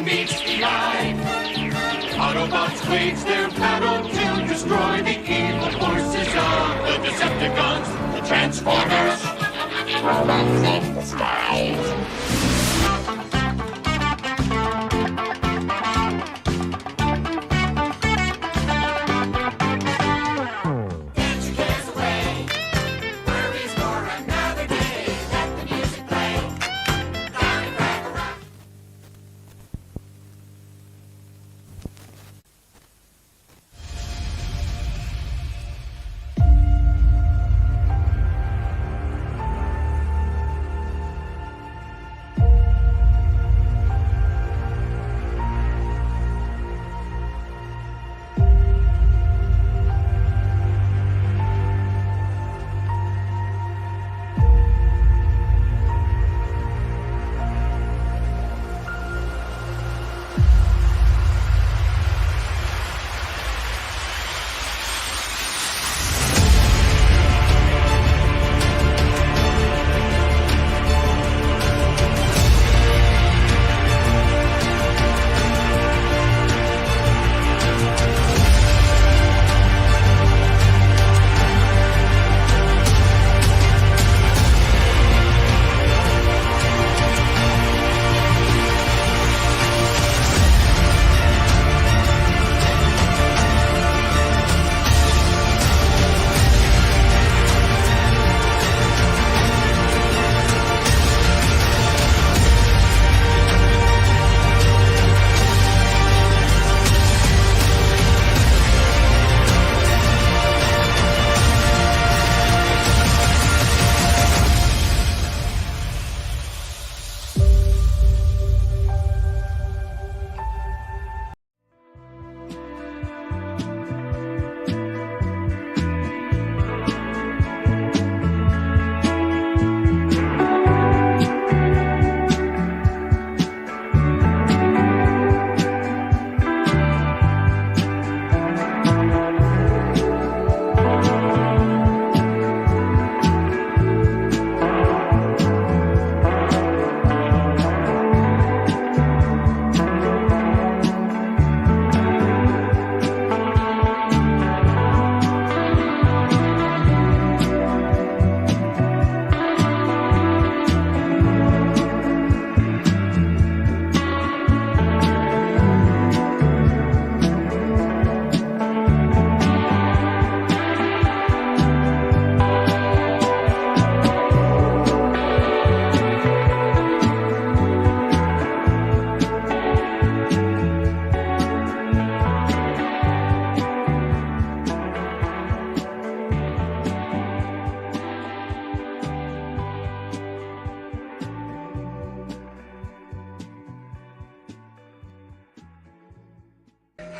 action meets the eye. Autobots wage their battle to destroy the evil forces of the Decepticons, the Transformers. Robots in disguise.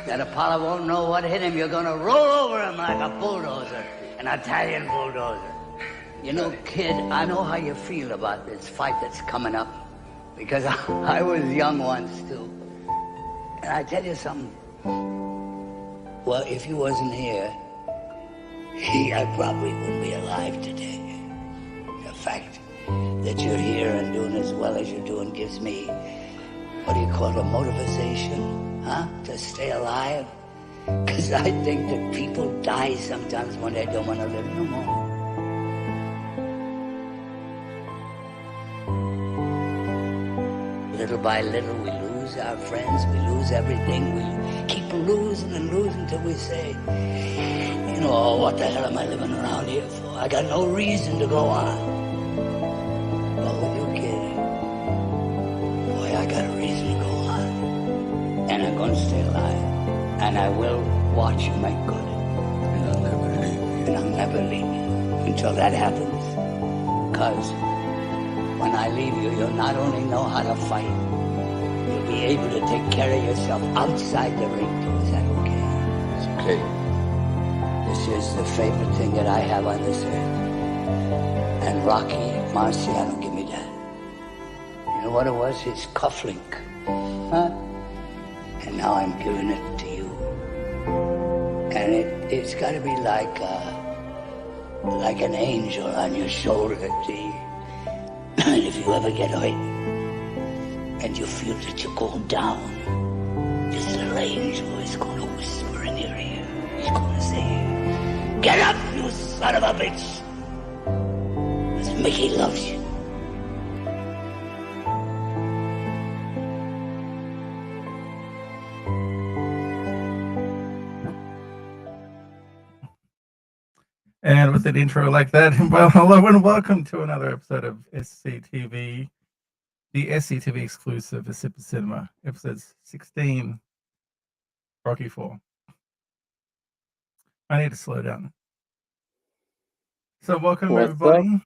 That Apollo won't know what hit him. You're gonna roll over him like a bulldozer, an Italian bulldozer. You know, kid, I know how you feel about this fight that's coming up, because I was young once, too. And I tell you something. Well, if you wasn't here, I probably wouldn't be alive today. The fact that you're here and doing as well as you're doing gives me, what do you call it, a motivation, huh? To stay alive. Because I think that people die sometimes when they don't want to live no more. Little by little, we lose our friends, we lose everything. We keep losing and losing till we say, you know, oh, what the hell am I living around here for? I got no reason to go on. But with you, kid, boy, I got a reason to go on. And I'm going to stay alive. And I will watch you make good. And I'll never leave you. And I'll never leave you until that happens. Because when I leave you, you'll not only know how to fight, you'll be able to take care of yourself outside the ring, too. Is that okay? It's okay. This is the favorite thing that I have on this earth. And Rocky Marciano give me that. You know what it was? His cufflink. Huh? And now I'm giving it to you. And it's got to be like an angel on your shoulder, see? And if you ever get hurt, and you feel that you're going down, this little angel is going to whisper in your ear. He's going to say, "Get up, you son of a bitch! Because Mickey loves you." And with an intro like that, well, hello and welcome to another episode of SCTV, the SCTV exclusive for Super Cinema, episode 16, Rocky 4. I need to slow down. So welcome everybody.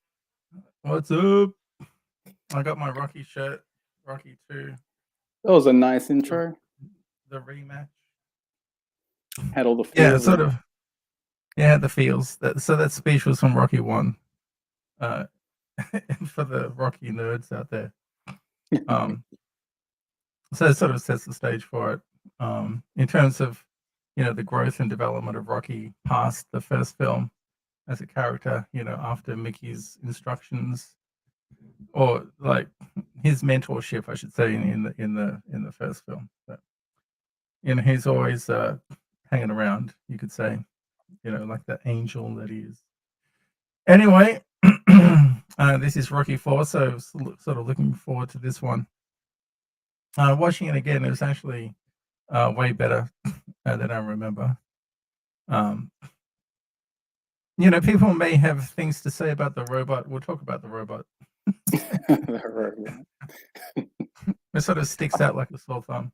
What's up? I got my Rocky shirt, Rocky 2. That was a nice intro. The rematch. Had all the feels. Yeah, sort of. Yeah, had the feels. So that speech was from Rocky 1. For the Rocky nerds out there. So it sort of sets the stage for it. In terms of, the growth and development of Rocky past the first film as a character, after Mickey's instructions, or like his mentorship, I should say, in the first film. But he's always hanging around, you could say, like the angel that he is. Anyway, this is Rocky 4, so sort of looking forward to this one. Watching it again, it was actually way better than I remember. People may have things to say about the robot. We'll talk about the robot. It sort of sticks out like a sore thumb.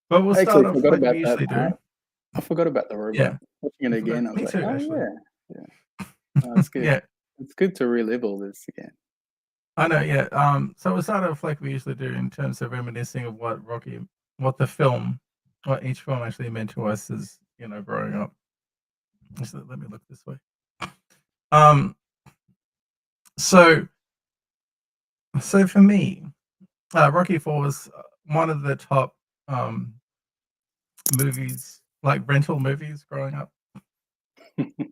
But we'll start off like we usually do. I forgot about the robot. Yeah. Watching it again, I was Me like, too, oh, actually. yeah. No, it's good. Yeah. It's good to relive all this again. I know, yeah. So we'll start off like we usually do in terms of reminiscing of what each film actually meant to us as, growing up. Just let me look this way. So for me, Rocky 4 was one of the top movies, like rental movies growing up.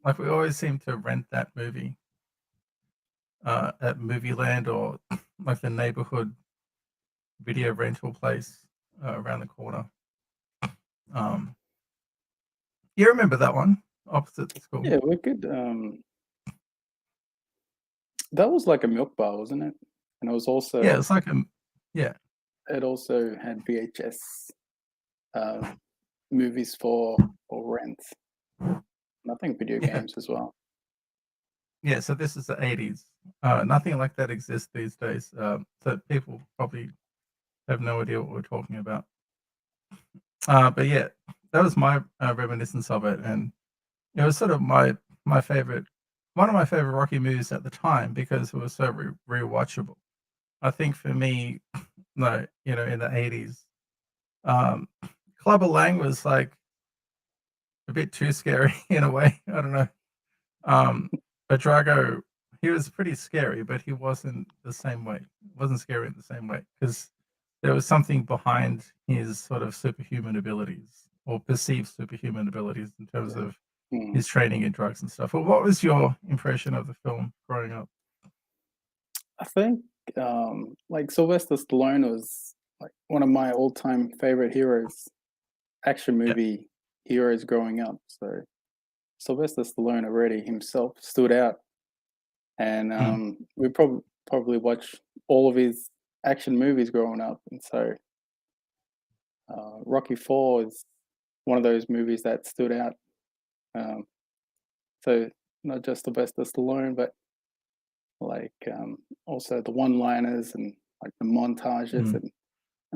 Like we always seem to rent that movie at Movieland or like the neighborhood video rental place around the corner. You remember that one opposite the school? Yeah, we're good. That was like a milk bar, wasn't it? And it was also Yeah, it's like It also had VHS movies for rent. And I think video games as well. Yeah, so this is the 80s. Nothing like that exists these days. So people probably have no idea what we're talking about. But yeah, that was my reminiscence of it, and it was sort of my favorite, one of my favorite Rocky movies at the time because it was so rewatchable. I think for me, in the 80s, Clubber Lang was like a bit too scary in a way. I don't know. But Drago, he was pretty scary, but he wasn't the same way. Wasn't scary in the same way because there was something behind his sort of superhuman abilities or perceived superhuman abilities in terms of his training in drugs and stuff. Well, what was your impression of the film growing up? I think like Silvester Stallone was like one of my all-time favorite heroes, action movie heroes growing up. So Silvester Stallone already himself stood out, and we probably watched all of his action movies growing up, and so Rocky 4 is one of those movies that stood out. So not just Sylvester Stallone, but like also the one-liners and like the montages, and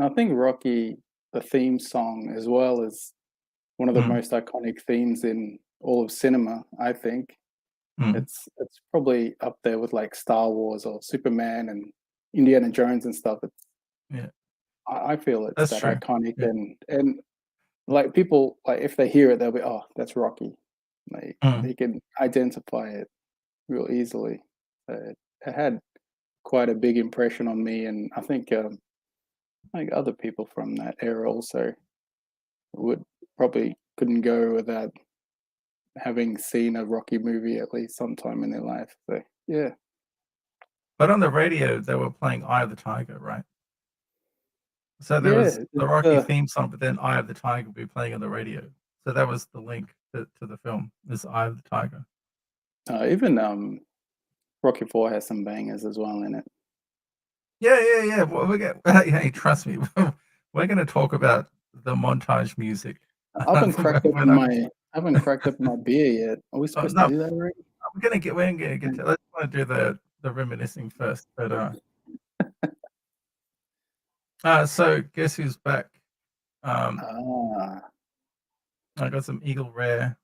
I think Rocky, the theme song as well, is one of the most iconic themes in all of cinema. I think it's probably up there with like Star Wars or Superman and Indiana Jones and stuff. I feel it's that iconic, and like people, like if they hear it, they'll be, oh, that's Rocky. Like they can identify it real easily. It had quite a big impression on me, and I think like other people from that era also would probably couldn't go without having seen a Rocky movie at least sometime in their life. So yeah. But on the radio, they were playing "Eye of the Tiger," right? So there was the it's, Rocky theme song, but then Eye of the Tiger will be playing on the radio. So that was the link to the film. This Eye of the Tiger. even Rocky 4 has some bangers as well in it. Yeah. Well, hey, trust me, we're going to talk about the montage music. I haven't cracked When open my beer yet. Are we supposed no, to do that already? we're gonna get to. Let's want to do the reminiscing first, but so guess who's back? Ah, I got some Eagle Rare.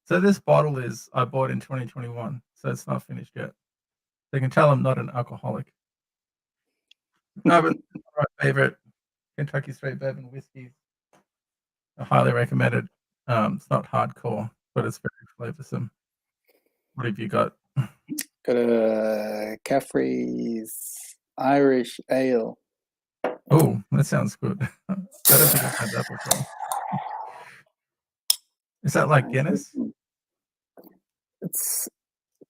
So this bottle I bought in 2021, so it's not finished yet. So you can tell I'm not an alcoholic. No, but my favorite Kentucky Straight Bourbon whiskey. I highly recommend it. It's not hardcore, but it's very flavorsome. What have you got? got a Caffrey's Irish Ale. Oh, that sounds good. I don't think I've had that before. Is that like Guinness? It's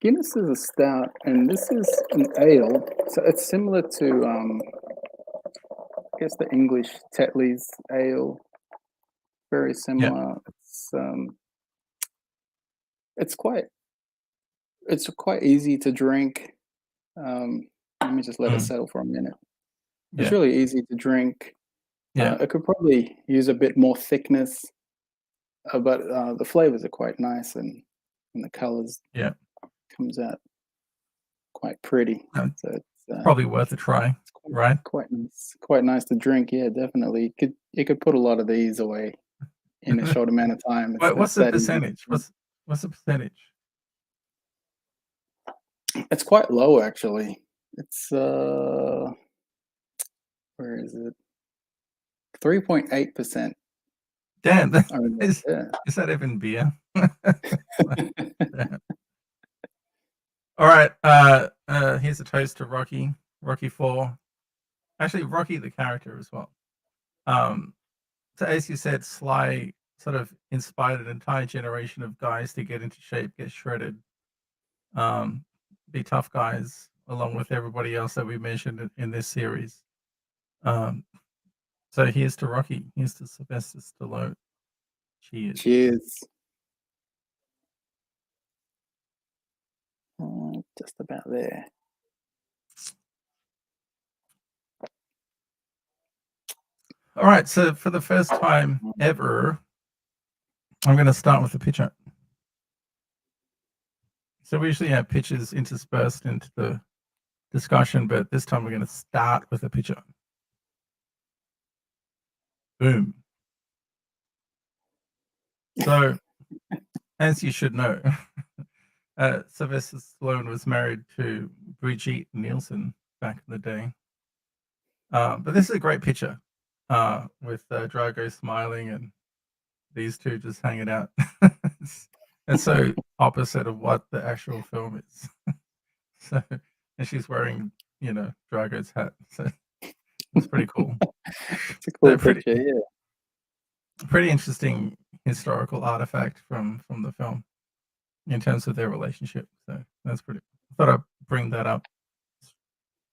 Guinness is a stout, and this is an ale. So it's similar to, I guess, the English Tetley's Ale. Very similar. It's quite easy to drink. Let me just let it settle for a minute. It's really easy to drink. It could probably use a bit more thickness, but the flavors are quite nice, and the colors comes out quite pretty. So it's probably worth a try, right? Quite nice to drink. Yeah, definitely. You could put a lot of these away in a short amount of time. What's the percentage? What's the percentage? It's quite low, actually. It's where is it? 3.8%. Damn, is that even beer? All right. Here's a toast to Rocky 4. Actually, Rocky the character as well. So as you said, Sly sort of inspired an entire generation of guys to get into shape, get shredded, be tough guys, along with everybody else that we mentioned in this series. So here's to Rocky. Here's to Silvester Stallone. Cheers. Cheers. Just about there. All right. So for the first time ever, I'm going to start with a picture. So we usually have pictures interspersed into the discussion, but this time we're going to start with a picture. Boom. So, as you should know, Silvester Stallone was married to Brigitte Nielsen back in the day. But this is a great picture with Drago smiling and these two just hanging out. It's so opposite of what the actual film is. So, and she's wearing, Drago's hat. So it's pretty cool. It's a cool picture, yeah. Pretty interesting historical artifact from the film in terms of their relationship. So that's pretty. I thought I'd bring that up,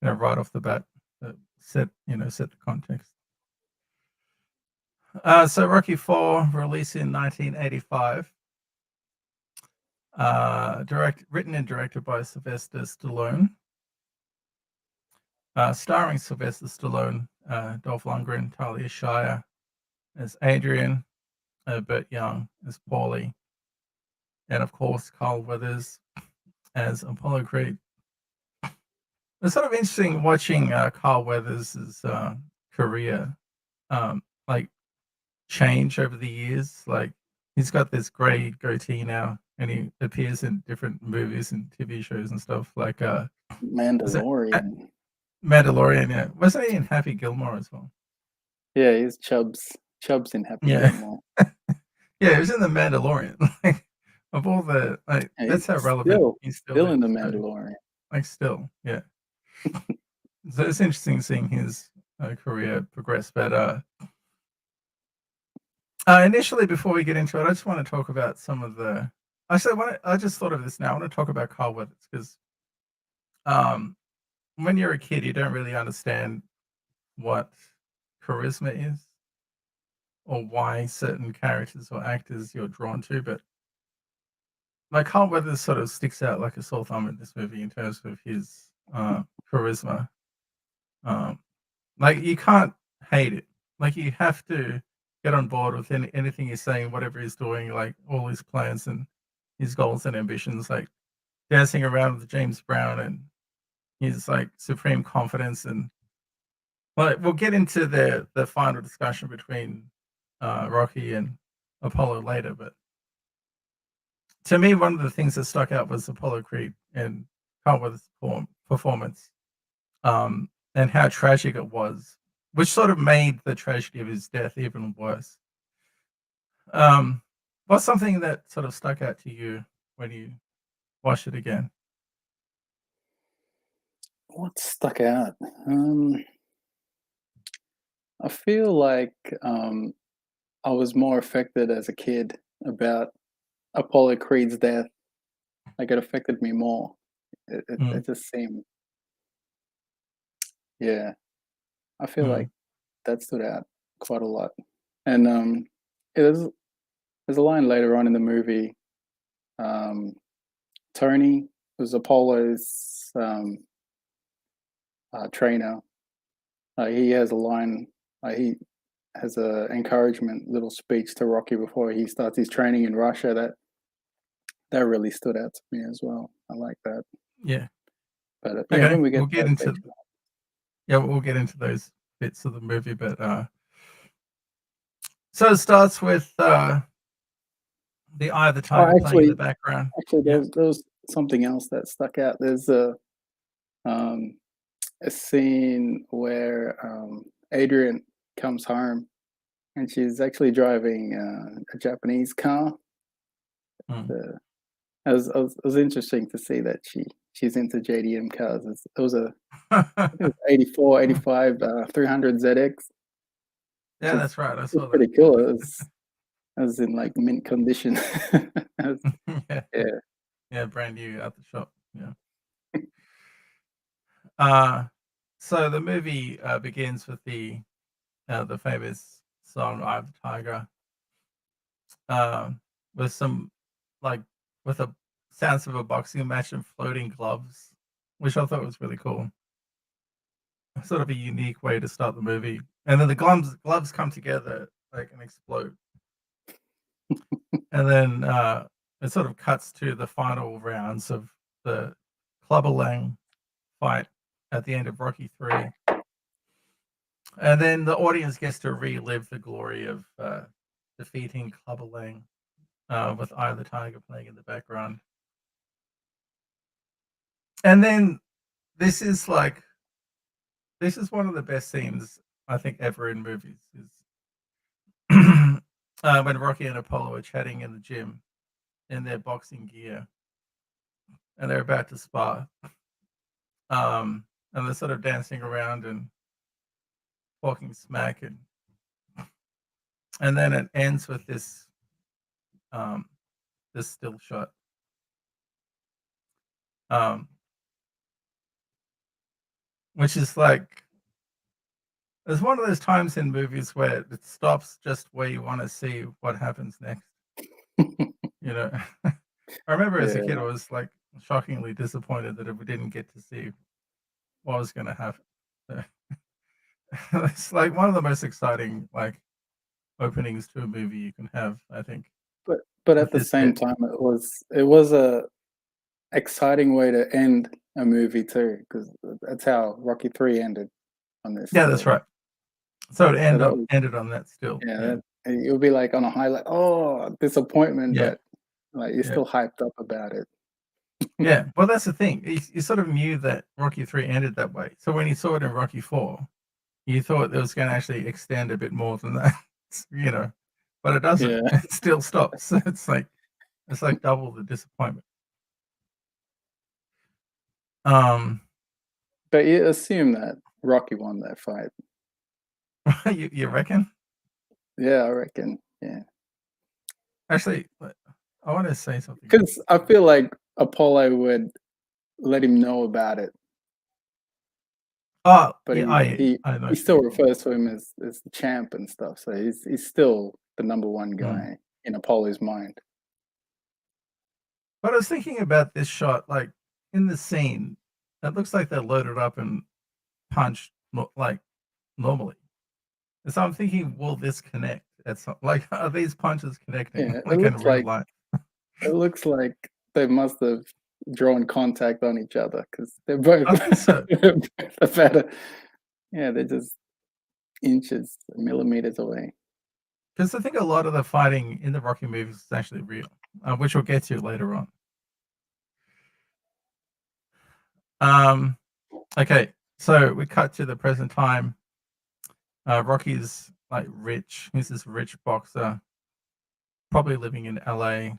right off the bat, set the context. So Rocky IV, released in 1985, written and directed by Silvester Stallone, starring Silvester Stallone, Dolph Lundgren, Talia Shier as Adrian, Burt Young as Paulie, and of course Carl Weathers as Apollo Creed. It's sort of interesting watching Carl Weathers' career change over the years. Like, he's got this gray goatee now, and he appears in different movies and TV shows and stuff like Mandalorian. Mandalorian, yeah. Wasn't he in Happy Gilmore as well? Yeah, he's Chubbs in Happy Gilmore. Yeah, he was in the Mandalorian. Like, of all the that's how relevant he's still in the Mandalorian. Still, yeah. So it's interesting seeing his career progress. But initially, before we get into it, I just want to talk about some of the. I just thought of this now. I want to talk about Carl Weathers because when you're a kid, you don't really understand what charisma is, or why certain characters or actors you're drawn to, but like Carl Weathers sort of sticks out like a sore thumb in this movie in terms of his charisma. Like you can't hate it. Like you have to get on board with anything he's saying, whatever he's doing, like all his plans and his goals and ambitions, like dancing around with James Brown and his like supreme confidence. And like we'll get into the final discussion between Rocky and Apollo later, but to me, one of the things that stuck out was Apollo Creed and Carl Weathers' performance, and how tragic it was, which sort of made the tragedy of his death even worse. What's something that sort of stuck out to you when you watched it again? What stuck out? I feel like I was more affected as a kid about Apollo Creed's death. Like it affected me more. It just seemed, yeah. I feel like that stood out quite a lot. And there's a line later on in the movie. Tony, who's Apollo's trainer, he has a line. He has a encouragement little speech to Rocky before he starts his training in Russia. That really stood out to me as well. I like that. Yeah. But Okay, when we get we'll get into stage, we'll get into those bits of the movie, but so it starts with the Eye of the Tiger playing in the background. Actually, there was something else that stuck out. There's a scene where Adrian comes home and she's actually driving a Japanese car. It was interesting to see that she's into JDM cars. It was a 84, 85 300 ZX. Yeah, that's right. I saw that. Pretty cool. It was in like mint condition. Yeah, brand new at the shop. Yeah. So the movie begins with the famous song "Eye of the Tiger," with some with a sounds of a boxing match and floating gloves, which I thought was really cool. Sort of a unique way to start the movie, and then the gloves come together like and explode, and then it sort of cuts to the final rounds of the Clubber Lang fight at the end of Rocky 3. And then the audience gets to relive the glory of defeating Clubber Lang with Eye of the Tiger playing in the background. And then this is one of the best scenes I think ever in movies is when Rocky and Apollo are chatting in the gym in their boxing gear and they're about to spar. And they're sort of dancing around and talking smack, and then it ends with this still shot. Which is like it's one of those times in movies where it stops just where you want to see what happens next. I remember as a kid I was like shockingly disappointed that we didn't get to see what was going to happen. It's like one of the most exciting like openings to a movie you can have, I think. But at the same time, it was a exciting way to end a movie too, because that's how Rocky 3 ended on this. Yeah, that's right. So it ended on that still. Yeah. You'll be like on a highlight. Oh, disappointment, but like you're still hyped up about it. Yeah, well, that's the thing. You sort of knew that Rocky 3 ended that way. So when you saw it in Rocky 4, you thought it was going to actually extend a bit more than that, but it doesn't. Yeah. It still stops. It's like double the disappointment. But you assume that Rocky won that fight. You reckon? Yeah, I reckon. Yeah. Actually, I want to say something. Because I feel like Apollo would let him know about it. Oh, but yeah, I know. he still refers to him as the champ and stuff. So he's still the number one guy in Apollo's mind. But I was thinking about this shot, like in the scene, it looks like they're loaded up and punched like normally. And so I'm thinking, will this connect at some like are these punches connecting Yeah, like in real life? it looks like they must have drawn contact on each other because they're both I think so. about yeah, they're just inches, millimeters away. Because I think a lot of the fighting in the Rocky movies is actually real, which we'll get to later on. Okay, so we cut to the present time. Rocky's like rich. He's this rich boxer, probably living in LA.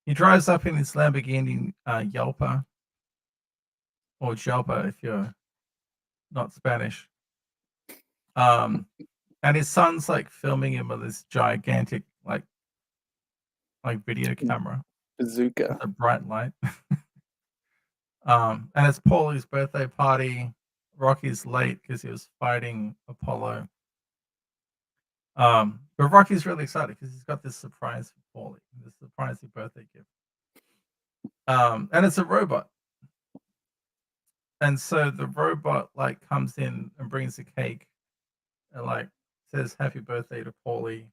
He drives up in his Lamborghini Yelpa, or Jalpa if you're not Spanish. And his son's like filming him with this gigantic like video camera, Bazooka. with a bright light. And it's Paulie's birthday party. Rocky's late because he was fighting Apollo. But Rocky's really excited because he's got this surprise for Paulie, this surprising birthday gift. And it's a robot. And so the robot like comes in and brings a cake and like says happy birthday to Paulie.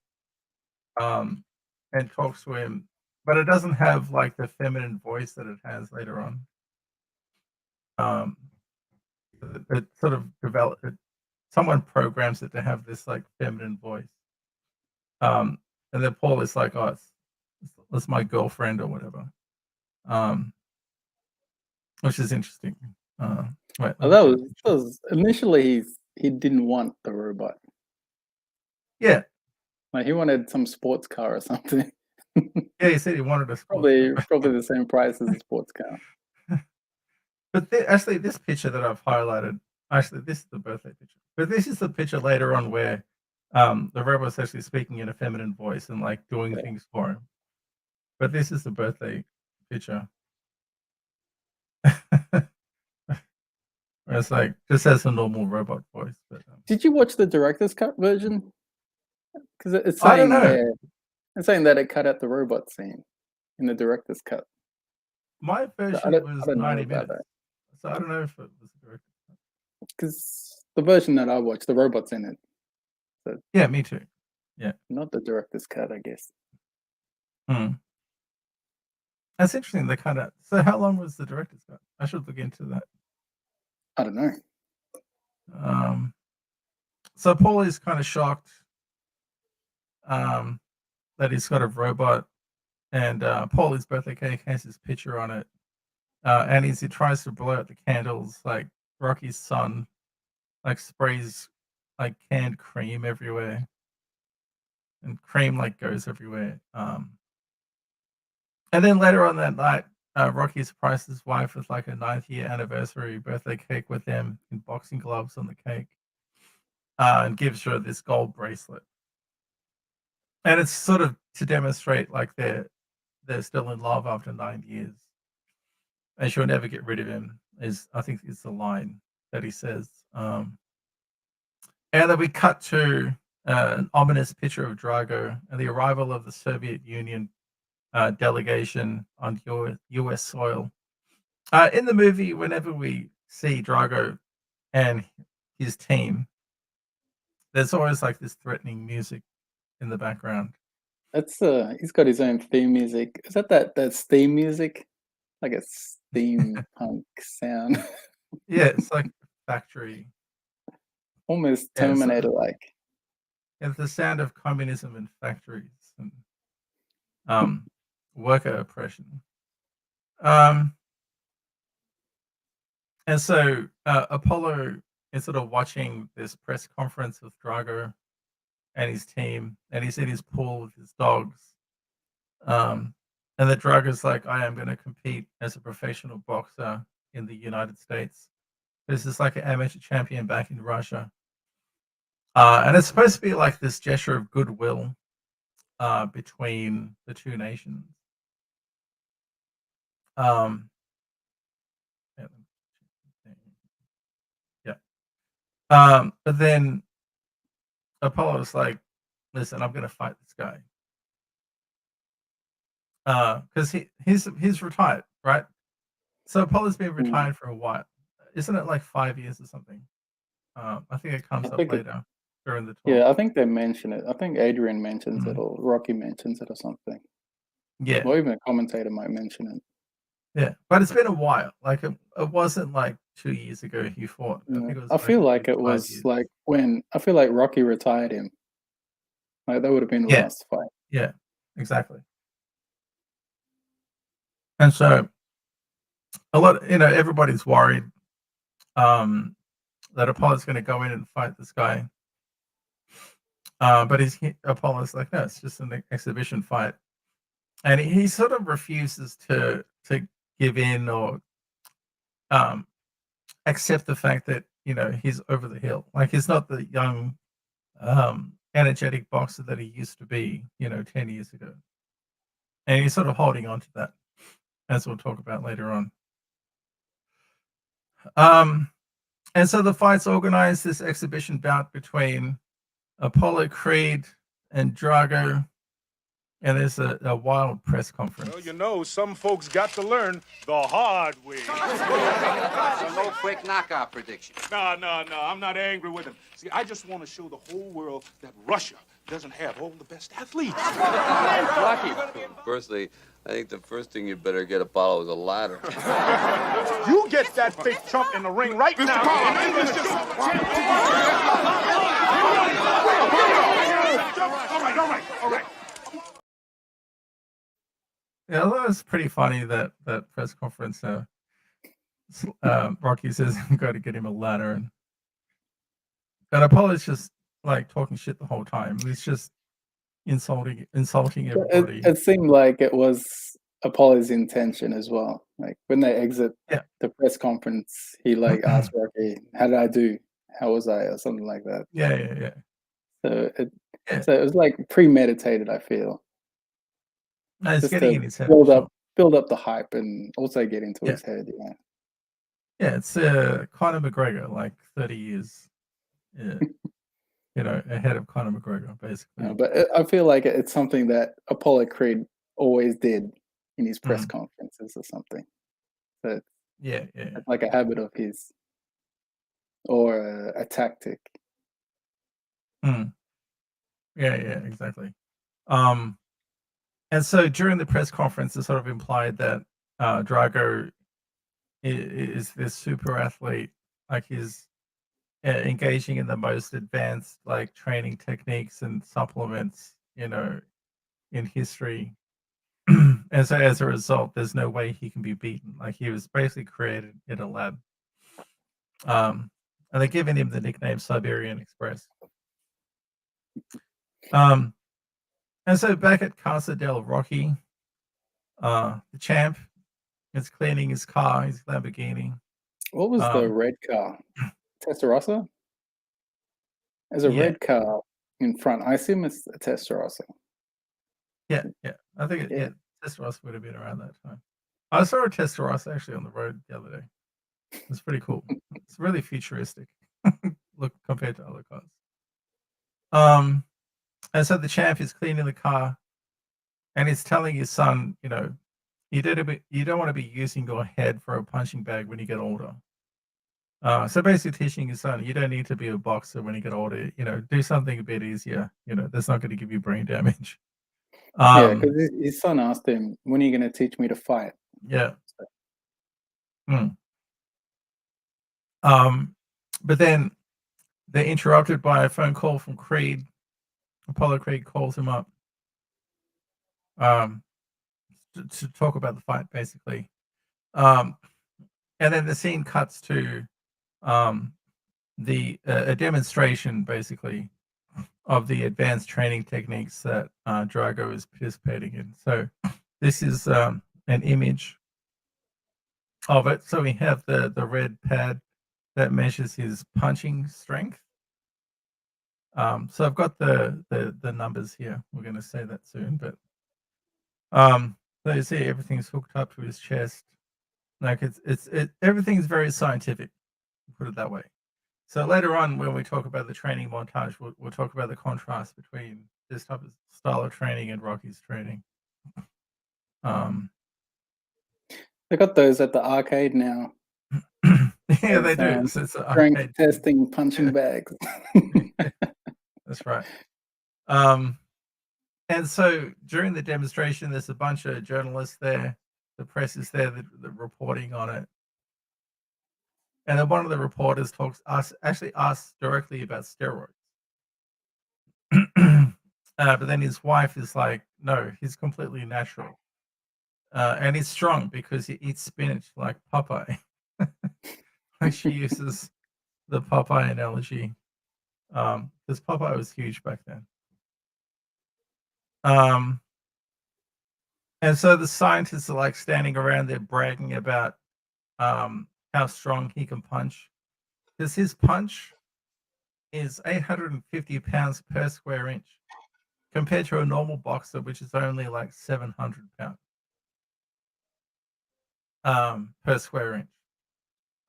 And talks to him, but it doesn't have like the feminine voice that it has later on. It sort of developed. Someone programs it to have this like feminine voice. And then Paul is like, "Oh, it's my girlfriend or whatever," which is interesting. Right, That was initially he didn't want the robot. yeah. Like he wanted some sports car or something. Yeah, he said he wanted a probably the same price as a sports car. But actually, this picture that I've highlighted, actually, this is the birthday picture. But this is the picture later on where the robot's actually speaking in a feminine voice and like doing things for him. But this is the birthday picture. It's like just has a normal robot voice. But did you watch the director's cut version? Because it's I don't saying know. it's saying that it cut out the robot scene in the director's cut. My version was 90 minutes, so I don't know if it was the director's cut. Because the version that I watched, the robot's in it. So yeah, me too. Yeah, not the director's cut, I guess. That's interesting. They kind of. So, how long was the director's cut? I should look into that. I don't know. So Paulie's kind of shocked that he's got a robot, and Paulie's birthday cake has his picture on it. And as he tries to blow out the candles, like Rocky's son, like sprays like canned cream everywhere, and cream like goes everywhere. And then later on that night, Rocky surprised his wife with like a 9th year anniversary birthday cake with them in boxing gloves on the cake, and gives her this gold bracelet. And it's sort of to demonstrate like they're still in love after 9 years, and she'll never get rid of him. I think is the line that he says. And then we cut to an ominous picture of Drago and the arrival of the Soviet Union delegation on U.S. soil. In the movie, whenever we see Drago and his team, there's always like this threatening music in the background. That's he's got his own theme music. Is that theme music? Like a steampunk sound. Yeah, it's like factory. Almost Terminator-like. It's the sound of communism in factories and worker oppression. And so Apollo is sort of watching this press conference with Drago and his team, and he's in his pool with his dogs. And the Drago's like, I am going to compete as a professional boxer in the United States. This is like an amateur champion back in Russia. And it's supposed to be like this gesture of goodwill between the two nations. Yeah, But then Apollo was like, "Listen, I'm going to fight this guy." Because he's retired, right? So Apollo's been Mm. retired for a while. Isn't it like 5 years or something? I think it comes I up think it, later during the talk. yeah, I think they mention it. I think Adrian mentions it Mm. or Rocky mentions it or something. Yeah, Or even a commentator might mention it. yeah. But it's been a while. Like it wasn't like 2 years ago he fought. I Yeah. think it was I like feel a like good it 5 was years. like when I feel like Rocky retired him. Like that would have been the Yeah, last fight. yeah, exactly. And so a lot, everybody's worried that Apollo's going to go in and fight this guy. But Apollo's like, no, it's just an exhibition fight, and he sort of refuses to give in or accept the fact that he's over the hill. Like he's not the young, energetic boxer that he used to be, 10 years ago, and he's sort of holding on to that, as we'll talk about later on. And so the fight's organized, this exhibition bout between Apollo Creed and Drago, and there's a wild press conference. Well, some folks got to learn the hard way. So no quick knockout prediction. No, I'm not angry with him. See, I just want to show the whole world that Russia doesn't have all the best athletes. Rocky. Firstly, I think the first thing you better get Apollo is a ladder. You get that big chump in the ring right now. All right. Yeah, that was pretty funny, that press conference. Rocky says you got to get him a ladder, and Apollo's just like talking shit the whole time. He's just insulting everybody. It seemed like it was Apollo's intention as well. Like when they exit the press conference, he like asked Rocky, "How did I do? How was I?" or something like that. Yeah. So it was like premeditated, I feel. No, it's Just getting to in his head. build for up the hype and also get into his head. Yeah. Yeah, it's Conor McGregor, like 30 years, ahead of Conor McGregor, basically. But I feel like it's something that Apollo Creed always did in his press conferences or something. So Yeah. it's like a habit of his or a tactic. Mm. Yeah, exactly. And so during the press conference, it sort of implied that Drago is this super athlete, like he's engaging in the most advanced like training techniques and supplements, in history. And so as a result, there's no way he can be beaten. Like he was basically created in a lab. And they're giving him the nickname Siberian Express. And so back at Casa del Rocky, the champ is cleaning his car, his Lamborghini. What was the red car? Testarossa? There's a red car in front. I assume it's a Testarossa. Yeah. I think Testarossa would have been around that time. I saw a Testarossa actually on the road the other day. It's pretty cool. It's really futuristic look compared to other cars. And so the champ is cleaning the car, and he's telling his son, you don't want to be using your head for a punching bag when you get older. So basically teaching his son, you don't need to be a boxer when you get older. Do something a bit easier. That's not going to give you brain damage. Because his son asked him, "When are you going to teach me to fight?" Yeah. But then they're interrupted by a phone call from Creed. Apollo Creed calls him up to talk about the fight, basically. And then the scene cuts to a demonstration, basically, of the advanced training techniques that Drago is participating in. So this is an image of it. So we have the red pad that measures his punching strength. So I've got the numbers here. We're going to say that soon, but so you see everything's hooked up to his chest. Like it's everything's very scientific, put it that way. So later on, when we talk about the training montage, we'll talk about the contrast between this type of style of training and Rocky's training. They got those at the arcade now. Yeah, they do. It's, It's an strength arcade. testing, punching bags. That's right. And so during the demonstration, there's a bunch of journalists there. The press is there, the reporting on it. And then one of the reporters actually asks directly about steroids. But then his wife is like, no, he's completely natural. And he's strong because he eats spinach like Popeye. Like she uses the Popeye analogy. Because Popeye was huge back then. And so the scientists are like standing around there bragging about how strong he can punch. Because his punch is 850 pounds per square inch compared to a normal boxer, which is only like 700 pounds per square inch.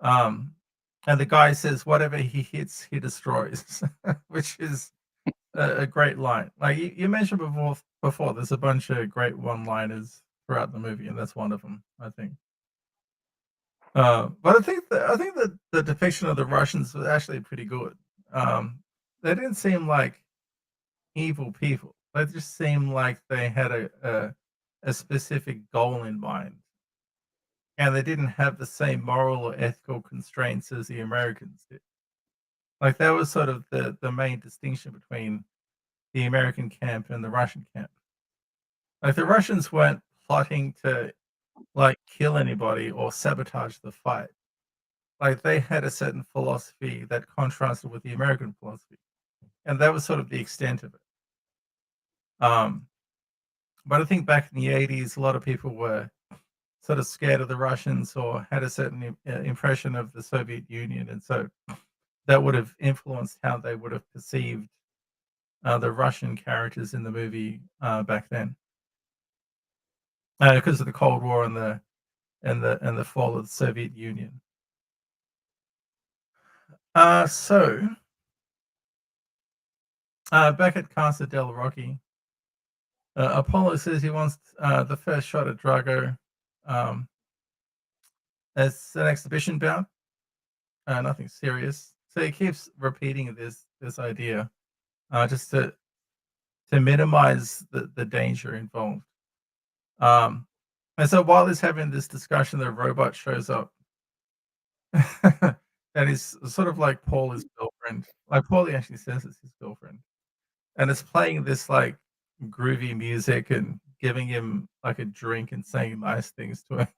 And the guy says, whatever he hits, he destroys, which is a great line. Like you mentioned before, there's a bunch of great one-liners throughout the movie, and that's one of them, I think. But I think that the depiction of the Russians was actually pretty good. They didn't seem like evil people. They just seemed like they had a specific goal in mind, and they didn't have the same moral or ethical constraints as the Americans did. Like that was sort of the main distinction between the American camp and the Russian camp. Like the Russians weren't plotting to like kill anybody or sabotage the fight. Like they had a certain philosophy that contrasted with the American philosophy, and that was sort of the extent of it. But I think back in the 80s, a lot of people were sort of scared of the Russians or had a certain impression of the Soviet Union, and so that would have influenced how they would have perceived the Russian characters in the movie back then, because of the Cold War and the fall of the Soviet Union. So back at Casa del Rocky, Apollo says he wants the first shot at Drago as an exhibition bout, nothing serious. So he keeps repeating this idea just to minimize the danger involved. And so while he's having this discussion, the robot shows up. And he's sort of like Paula's girlfriend. Like Paulie actually says it's his girlfriend. And it's playing this like groovy music and giving him like a drink and saying nice things to him.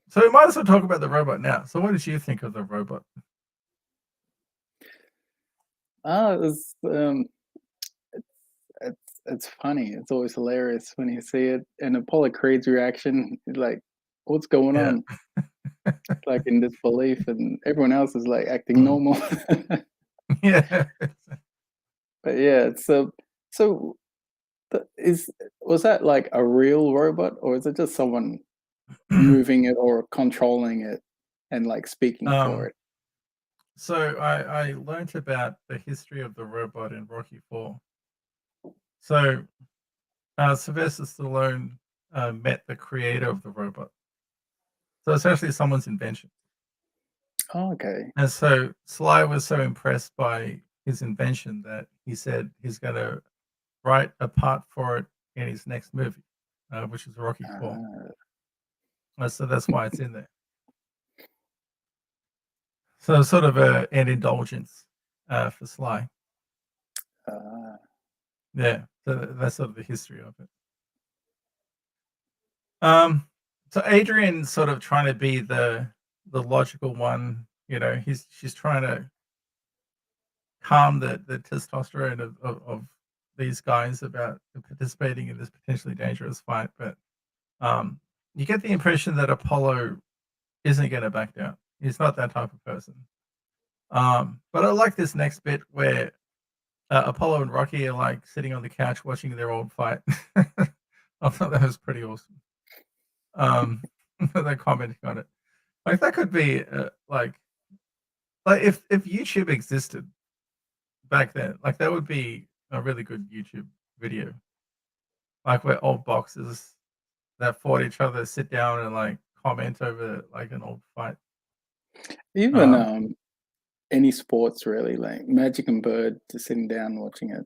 So we might as well talk about the robot now. So what did you think of the robot? It's funny. It's always hilarious when you see it. And Apollo Creed's reaction, like, what's going on? Like in disbelief, and everyone else is like acting normal. Yeah. But yeah, was that like a real robot, or is it just someone moving it or controlling it and like speaking for it? So I learned about the history of the robot in Rocky IV. So Silvester Stallone met the creator of the robot. So it's actually someone's invention. Oh, okay. And so Sly was so impressed by his invention that he said he's going to write a part for it in his next movie, which is Rocky IV. So that's why it's in there. So sort of an indulgence for Sly. Yeah, so that's sort of the history of it. So Adrian's sort of trying to be the logical one, you know. She's trying to calm the testosterone of these guys about participating in this potentially dangerous fight, but you get the impression that Apollo isn't going to back down. He's not that type of person. But I like this next bit where Apollo and Rocky are like sitting on the couch watching their old fight. I thought that was pretty awesome. They're commenting on it. Like that could be like if YouTube existed back then, like that would be a really good YouTube video. Like where old boxers that fought each other sit down and like comment over like an old fight. Even Um, any sports really, like Magic and Bird, just sitting down watching it,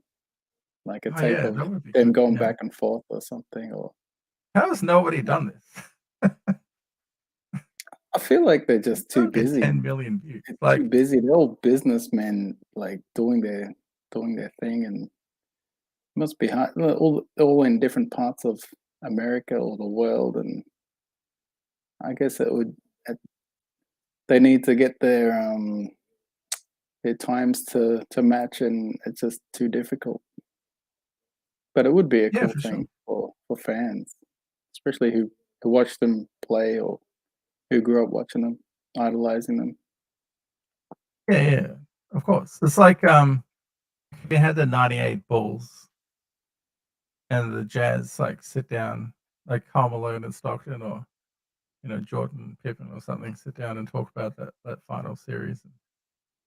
like a oh tape yeah, of that would be them good. going Yeah. back and forth or something. Or How has nobody done this? I feel like they're just too Don't get busy. 10 million views. It's Like, too busy. They're all businessmen, like doing their thing, and must be hard. All in different parts of America or the world, and I guess it, they need to get their times to match, and it's just too difficult. But it would be a yeah, cool for sure. thing for fans, especially who watch them play or who grew up watching them, idolizing them. Yeah, yeah, of course. It's like we had the '98 Bulls and the Jazz like sit down, like Karl Malone and Stockton, or Jordan Pippen or something, sit down and talk about that final series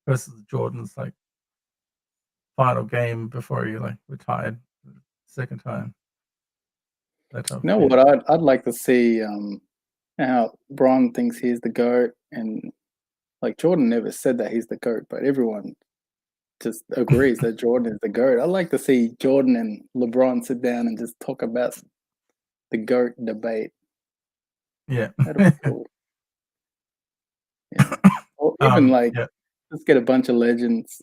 versus Jordan's like final game before he like retired the second time. That type You of know thing. what? I'd like to see how Bron thinks he's the GOAT, and like Jordan never said that he's the GOAT, but everyone just agrees that Jordan is the GOAT. I'd like to see Jordan and LeBron sit down and just talk about the GOAT debate. Yeah. That'd be cool. Yeah. Or even like Yeah. let's get a bunch of legends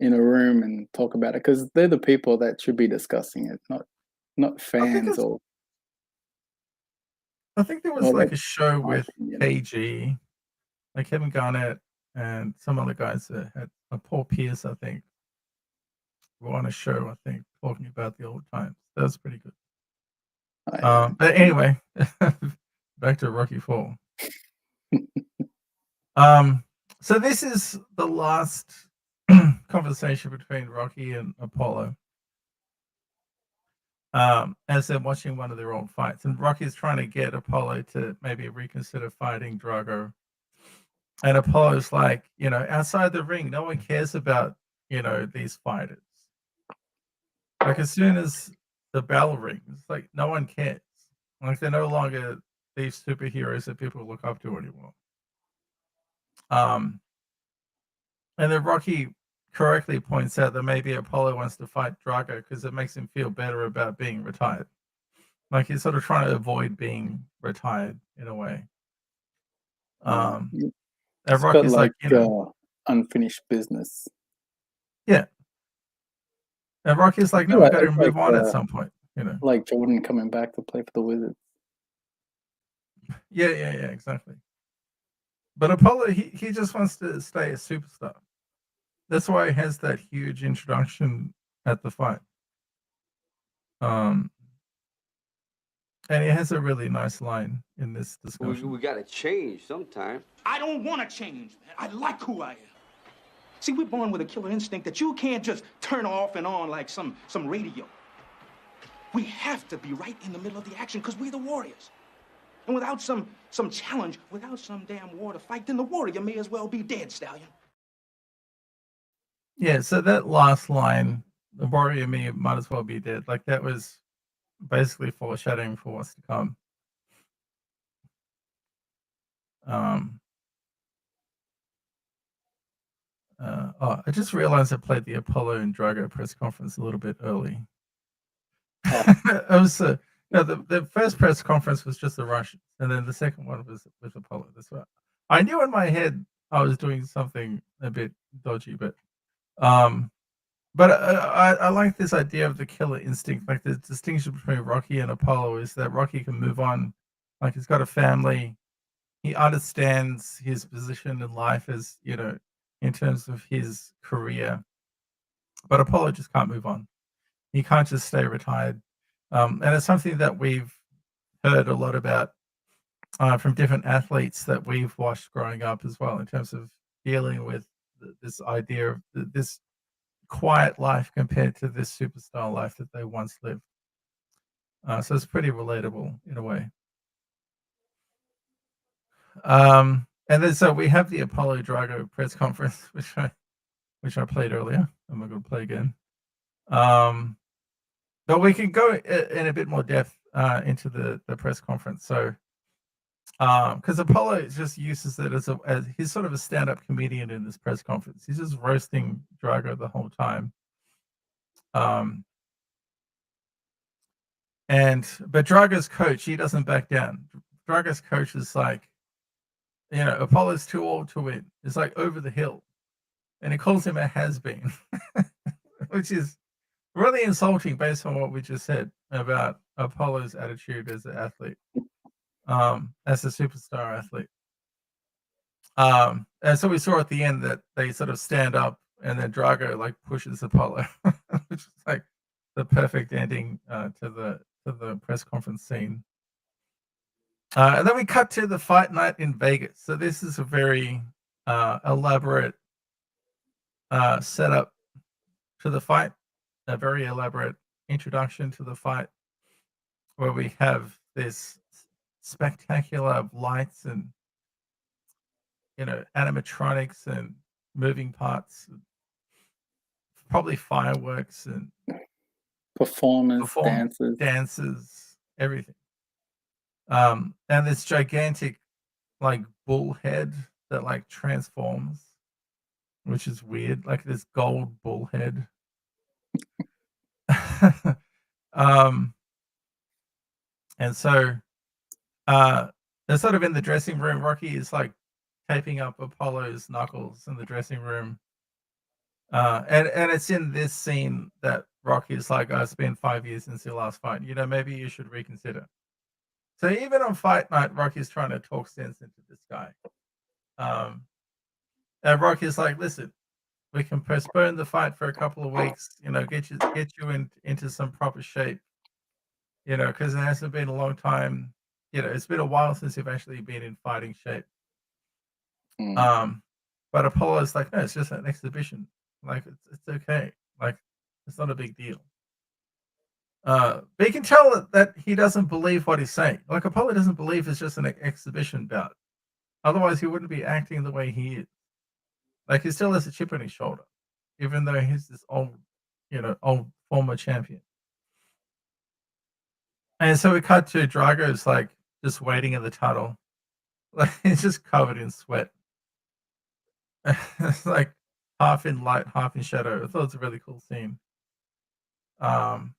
in a room and talk about it, because they're the people that should be discussing it, not fans or I think there was well, like that's a show my with opinion. KG, like Kevin Garnett and some other guys that had Paul Pierce, I think, were on a show, I think, talking about the old times. That was pretty good. Yeah. But anyway, back to Rocky IV. So this is the last conversation between Rocky and Apollo. As they're watching one of their old fights, and Rocky's trying to get Apollo to maybe reconsider fighting Drago. And Apollo's like, outside the ring, no one cares about, these fighters. Like as soon as the bell rings, like no one cares. Like they're no longer these superheroes that people look up to anymore. And then Rocky correctly points out that maybe Apollo wants to fight Drago because it makes him feel better about being retired. Like he's sort of trying to avoid being retired in a way. And It's a bit Rocky's like, unfinished business. yeah. And Rocky's like, no, we got to move on at some point. Like Jordan coming back to play for the Wizards. Yeah, exactly. But Apollo, he just wants to stay a superstar. That's why he has that huge introduction at the fight. And he has a really nice line in this discussion. We got to change sometime. I don't want to change, man. I like who I am. See, we're born with a killer instinct that you can't just turn off and on like some radio. We have to be right in the middle of the action because we're the warriors. And without some challenge, without some damn war to fight, then the warrior may as well be dead, Stallion. Yeah, so that last line, the warrior might as well be dead. Like that was basically foreshadowing for what's to come. I just realized I played the Apollo and Drago press conference a little bit early. It was the first press conference was just the Russians, and then the second one was with Apollo. That's right. I knew in my head I was doing something a bit dodgy, but I like this idea of the killer instinct. Like the distinction between Rocky and Apollo is that Rocky can move on. Like he's got a family. He understands his position in life as, in terms of his career. But Apollo just can't move on. He can't just stay retired. And it's something that we've heard a lot about from different athletes that we've watched growing up as well, in terms of dealing with this idea of this quiet life compared to this superstar life that they once lived. So it's pretty relatable in a way. And then so we have the Apollo Drago press conference, which I played earlier. I'm not going to play again. But we can go in a bit more depth into the press conference. So, because Apollo just uses it as he's sort of a stand-up comedian in this press conference. He's just roasting Drago the whole time. But Drago's coach, he doesn't back down. Drago's coach is like, Apollo's too old to win. It's like over the hill, and he calls him a has-been, which is really insulting based on what we just said about Apollo's attitude as an athlete, as a superstar athlete. And so we saw at the end that they sort of stand up, and then Drago like pushes Apollo, which is like the perfect ending to the press conference scene. And then we cut to the fight night in Vegas. So this is a very elaborate setup to the fight, a very elaborate introduction to the fight, where we have this spectacular lights and animatronics and moving parts, probably fireworks and Performance, dances, everything. And this gigantic like bull head that like transforms, which is weird, like this gold bull head. And so they're sort of in the dressing room. Rocky is like taping up Apollo's knuckles in the dressing room. And it's in this scene that Rocky is like, it's been 5 years since your last fight. Maybe you should reconsider. So even on fight night, Rocky's trying to talk sense into this guy. And Rocky's like, listen, we can postpone the fight for a couple of weeks, get you into some proper shape, because it hasn't been a long time. It's been a while since you've actually been in fighting shape. But Apollo's like, no, it's just an exhibition. Like, it's okay. Like, it's not a big deal. But you can tell that he doesn't believe what he's saying. Like, Apollo doesn't believe it's just an exhibition bout. Otherwise, he wouldn't be acting the way he is. Like, he still has a chip on his shoulder, even though he's this old former champion. And so we cut to Drago's like just waiting in the tunnel. Like, he's just covered in sweat. It's like half in light, half in shadow. I thought it was a really cool scene. And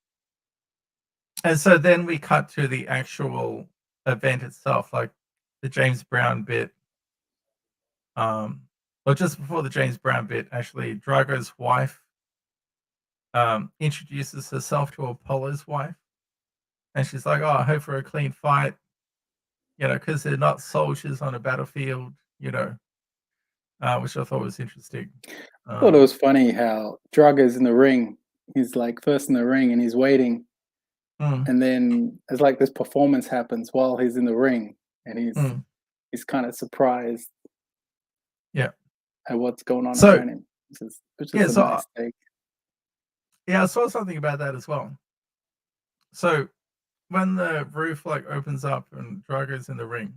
so then we cut to the actual event itself, like the James Brown bit. Or just before the James Brown bit, actually, Drago's wife introduces herself to Apollo's wife. And she's like, I hope for a clean fight, because they're not soldiers on a battlefield, which I thought was interesting. I thought it was funny how Drago's in the ring. He's like first in the ring and he's waiting. And then it's like this performance happens while he's in the ring, and he's kind of surprised. Yeah. At what's going on around him. Which is a nice take. Yeah, I saw something about that as well. So when the roof like opens up and Drago's in the ring,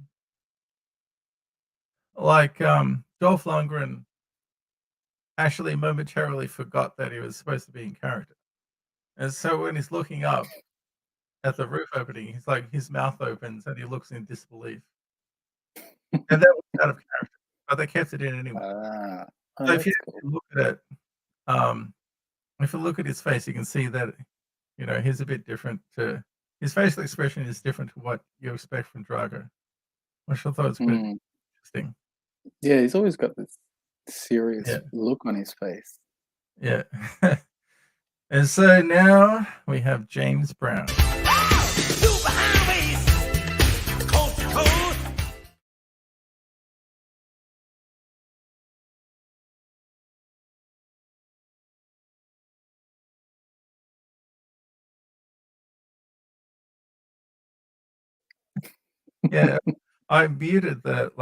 like Dolph Lundgren actually momentarily forgot that he was supposed to be in character. And so when he's looking up at the roof opening, he's like, his mouth opens and he looks in disbelief. And that was out of character, but they kept it in anyway. So if you look at it, if you look at his face, you can see that, he's a bit different his facial expression is different to what you expect from Drago, which I thought was pretty interesting. Yeah, he's always got this serious look on his face. Yeah. And so now we have James Brown. Yeah, I muted the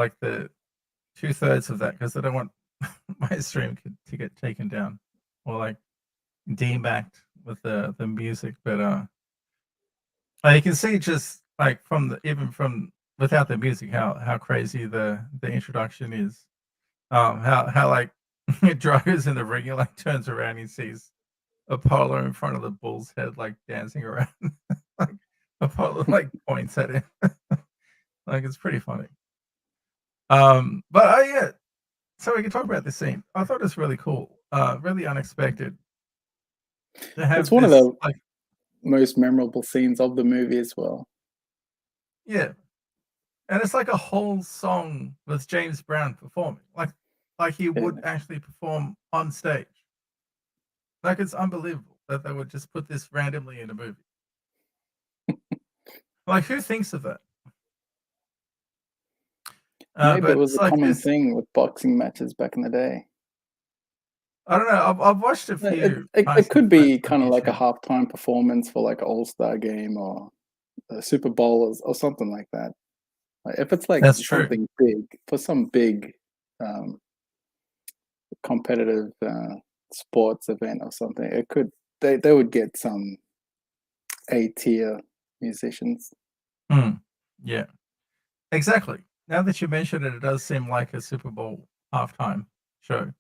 2/3 of that because I don't want my stream to get taken down or like demacked with the music. But you can see just like from without the music, how crazy the introduction is. How like Drago's in the ring, he like turns around, he sees Apollo in front of the bull's head, like dancing around. Like Apollo like points at him. Like it's pretty funny. But yeah, so we can talk about this scene. I thought it was really cool, really unexpected to have It's one of this. the Like, most memorable scenes of the movie as well. yeah, and it's like a whole song with James Brown performing, like he would actually perform on stage. Like it's unbelievable that they would just put this randomly in a movie. Like who thinks of that? Maybe But it was it's a like common this. thing with boxing matches back in the day. I don't know. I've watched a few. It Tyson could be fights on kind of like a YouTube. halftime performance for like an All-Star game or a Super Bowl or something like that. Like if it's like That's true. something big for some big um, competitive sports event or something, it could they would get some A-tier musicians. Yeah, exactly. Now that you mention it, it does seem like a Super Bowl halftime show,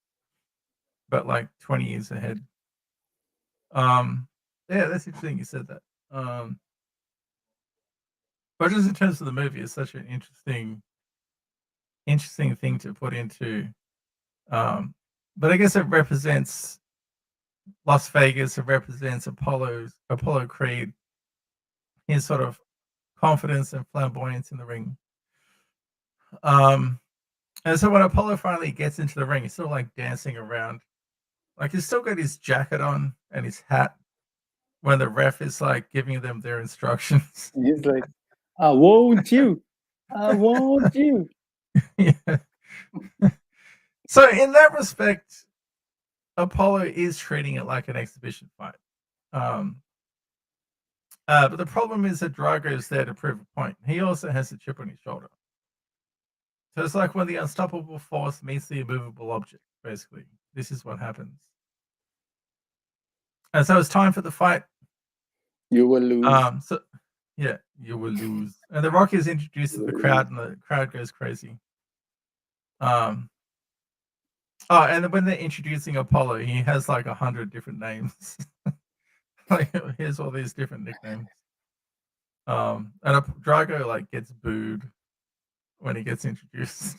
but like 20 years ahead. Yeah, that's interesting you said that. But just in terms of the movie, it's such an interesting thing to put into. But I guess it represents Las Vegas. It represents Apollo Creed, his sort of confidence and flamboyance in the ring. And so when Apollo finally gets into the ring, he's still like dancing around. Like he's still got his jacket on and his hat when the ref is like giving them their instructions. And he's like, "I want you, I want you." Yeah. So in that respect, Apollo is treating it like an exhibition fight. But the problem is that Drago is there to prove a point. He also has a chip on his shoulder. So it's like when the unstoppable force meets the immovable object, basically. This is what happens. And so it's time for the fight. You will lose. So yeah, you will lose. And the Rock is introduced to the crowd, and the crowd goes crazy. Oh, and then when they're introducing Apollo, he has like 100 different names. Like here's all these different nicknames. And Drago like gets booed when he gets introduced.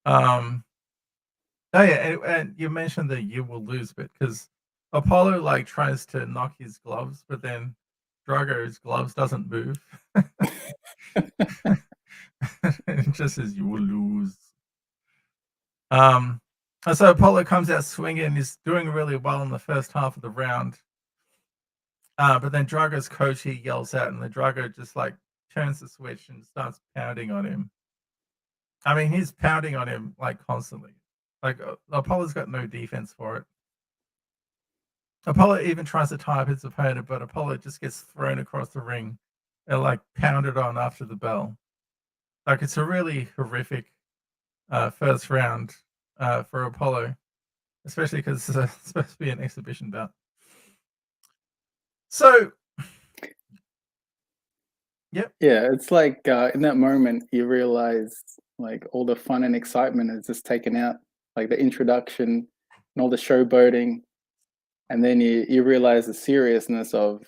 Oh yeah, and you mentioned that you will lose bit because Apollo like tries to knock his gloves, but then Drago's gloves doesn't move. It just says you will lose. And so Apollo comes out swinging and he's doing really well in the first half of the round. But then Drago's coach, he yells out, and the Drago just like turns the switch and starts pounding on him. I mean, he's pounding on him like constantly. Like Apollo's got no defense for it. Apollo even tries to tie up his opponent, but Apollo just gets thrown across the ring and like pounded on after the bell. Like it's a really horrific first round for Apollo, especially because it's supposed to be an exhibition bout. So, yep. Yeah, it's like in that moment you realize like all the fun and excitement is just taken out, like the introduction and all the showboating, and then you realize the seriousness of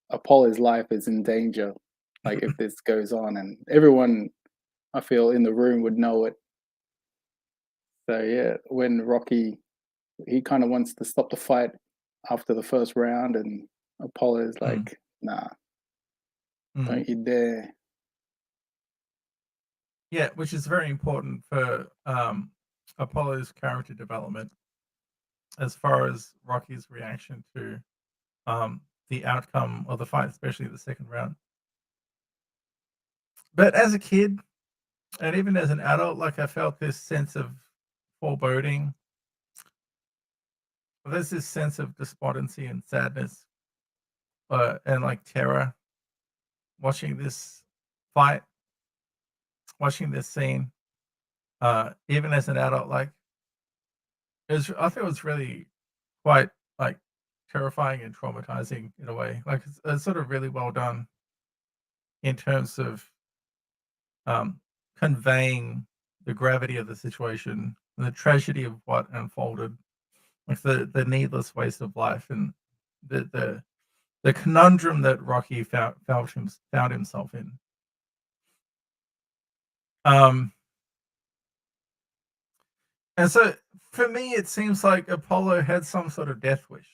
Apollo's life is in danger, like if this goes on, and everyone I feel in the room would know it. So yeah, when Rocky he kind of wants to stop the fight after the first round, and Apollo is like, "Nah, don't you dare." Yeah, which is very important for Apollo's character development as far as Rocky's reaction to the outcome of the fight, especially the second round. But as a kid, and even as an adult, like I felt this sense of foreboding. There's this sense of despondency and sadness, and like terror watching this fight, watching this scene. Even as an adult, like I think it was really quite like terrifying and traumatizing in a way. Like it's sort of really well done. in terms of conveying the gravity of the situation and the tragedy of what unfolded, like the needless waste of life and the conundrum that Rocky found himself in. And so for me, it seems like Apollo had some sort of death wish.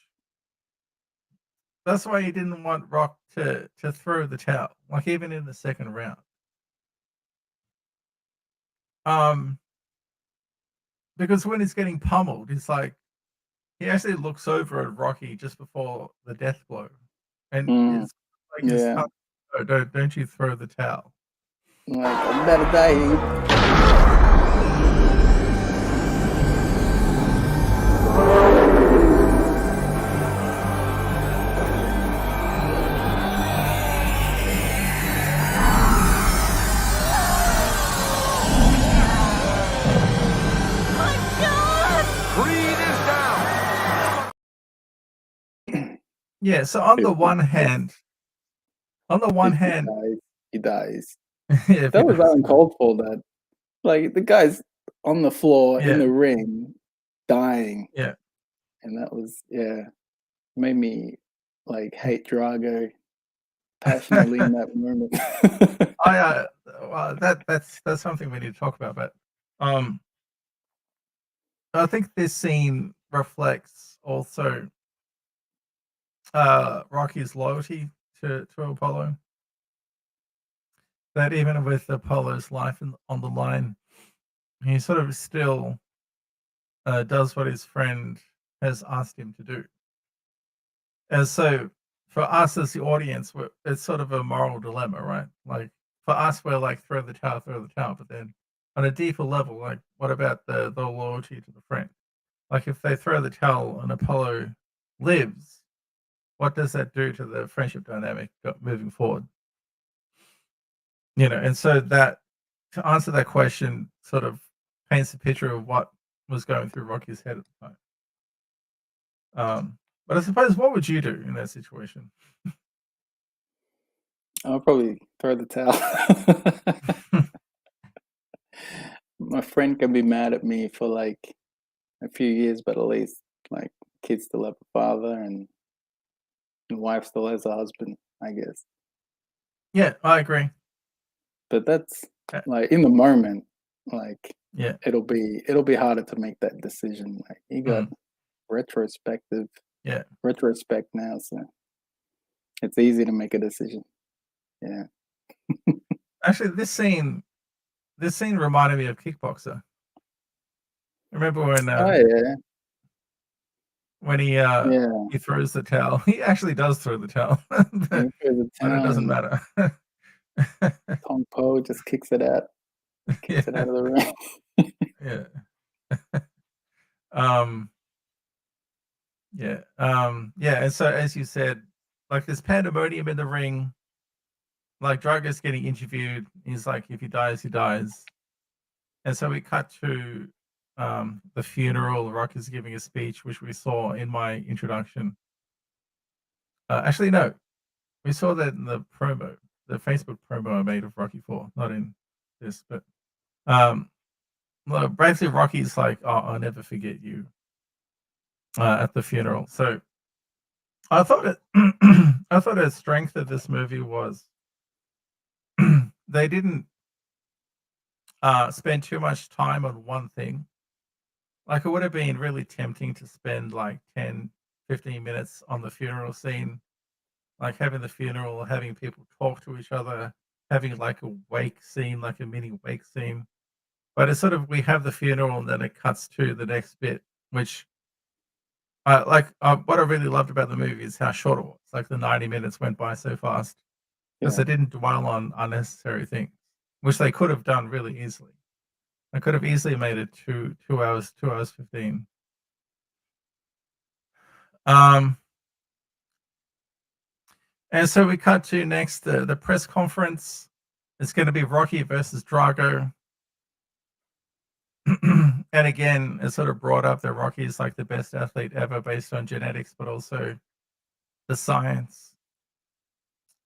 That's why he didn't want Rock to throw the towel, like even in the second round. Because when he's getting pummeled, it's like he actually looks over at Rocky just before the death blow, and it's like, Yeah. don't you throw the towel? Like, I'm about to die here. Yeah. So on the one hand, He dies. yeah, That was uncalled for. That, like, the guy's on the floor in the ring, dying. Yeah. And that was, made me like hate Drago passionately in that moment. Well, that's something we need to talk about. But I think this scene reflects also Rocky's loyalty to Apollo. That even with Apollo's life on the line, he sort of still does what his friend has asked him to do. And so for us as the audience, it's sort of a moral dilemma, right? Like for us, we're like, throw the towel. But then on a deeper level, like what about the loyalty to the friend? Like if they throw the towel and Apollo lives, what does that do to the friendship dynamic moving forward? And so that, to answer that question, sort of paints a picture of what was going through Rocky's head at the time. But I suppose, what would you do in that situation? I'll probably throw the towel. My friend can be mad at me for like a few years, but at least like kids still have a father and wife still has a husband, I guess. Yeah, I agree. But that's like in the moment, like it'll be harder to make that decision. Like you got retrospect now, so it's easy to make a decision. Yeah. Actually, this scene reminded me of Kickboxer. Remember when he throws the towel? He actually does throw the towel, but it doesn't matter. Kung Po just kicks it out. Kicks it out of the ring. And so as you said, like there's pandemonium in the ring. Like Drago's getting interviewed. He's like, if he dies, he dies. And so we cut to the funeral. Rock is giving a speech, which we saw in my introduction. Actually, no, we saw that in the promo, the Facebook promo I made of Rocky 4, not in this, but basically Rocky's like, oh, I'll never forget you at the funeral. So I thought the strength of this movie was they didn't spend too much time on one thing. Like it would have been really tempting to spend like 10, 15 minutes on the funeral scene, like having the funeral, having people talk to each other, having like a wake scene, like a mini wake scene. But it's sort of, we have the funeral and then it cuts to the next bit, which what I really loved about the movie is how short it was. Like the 90 minutes went by so fast because they didn't dwell on unnecessary things, which they could have done really easily. I could have easily made it 2 hours, 2 hours 15. And so we cut to next the press conference. It's going to be Rocky versus Drago. And again, it sort of brought up that Rocky is like the best athlete ever based on genetics, but also the science.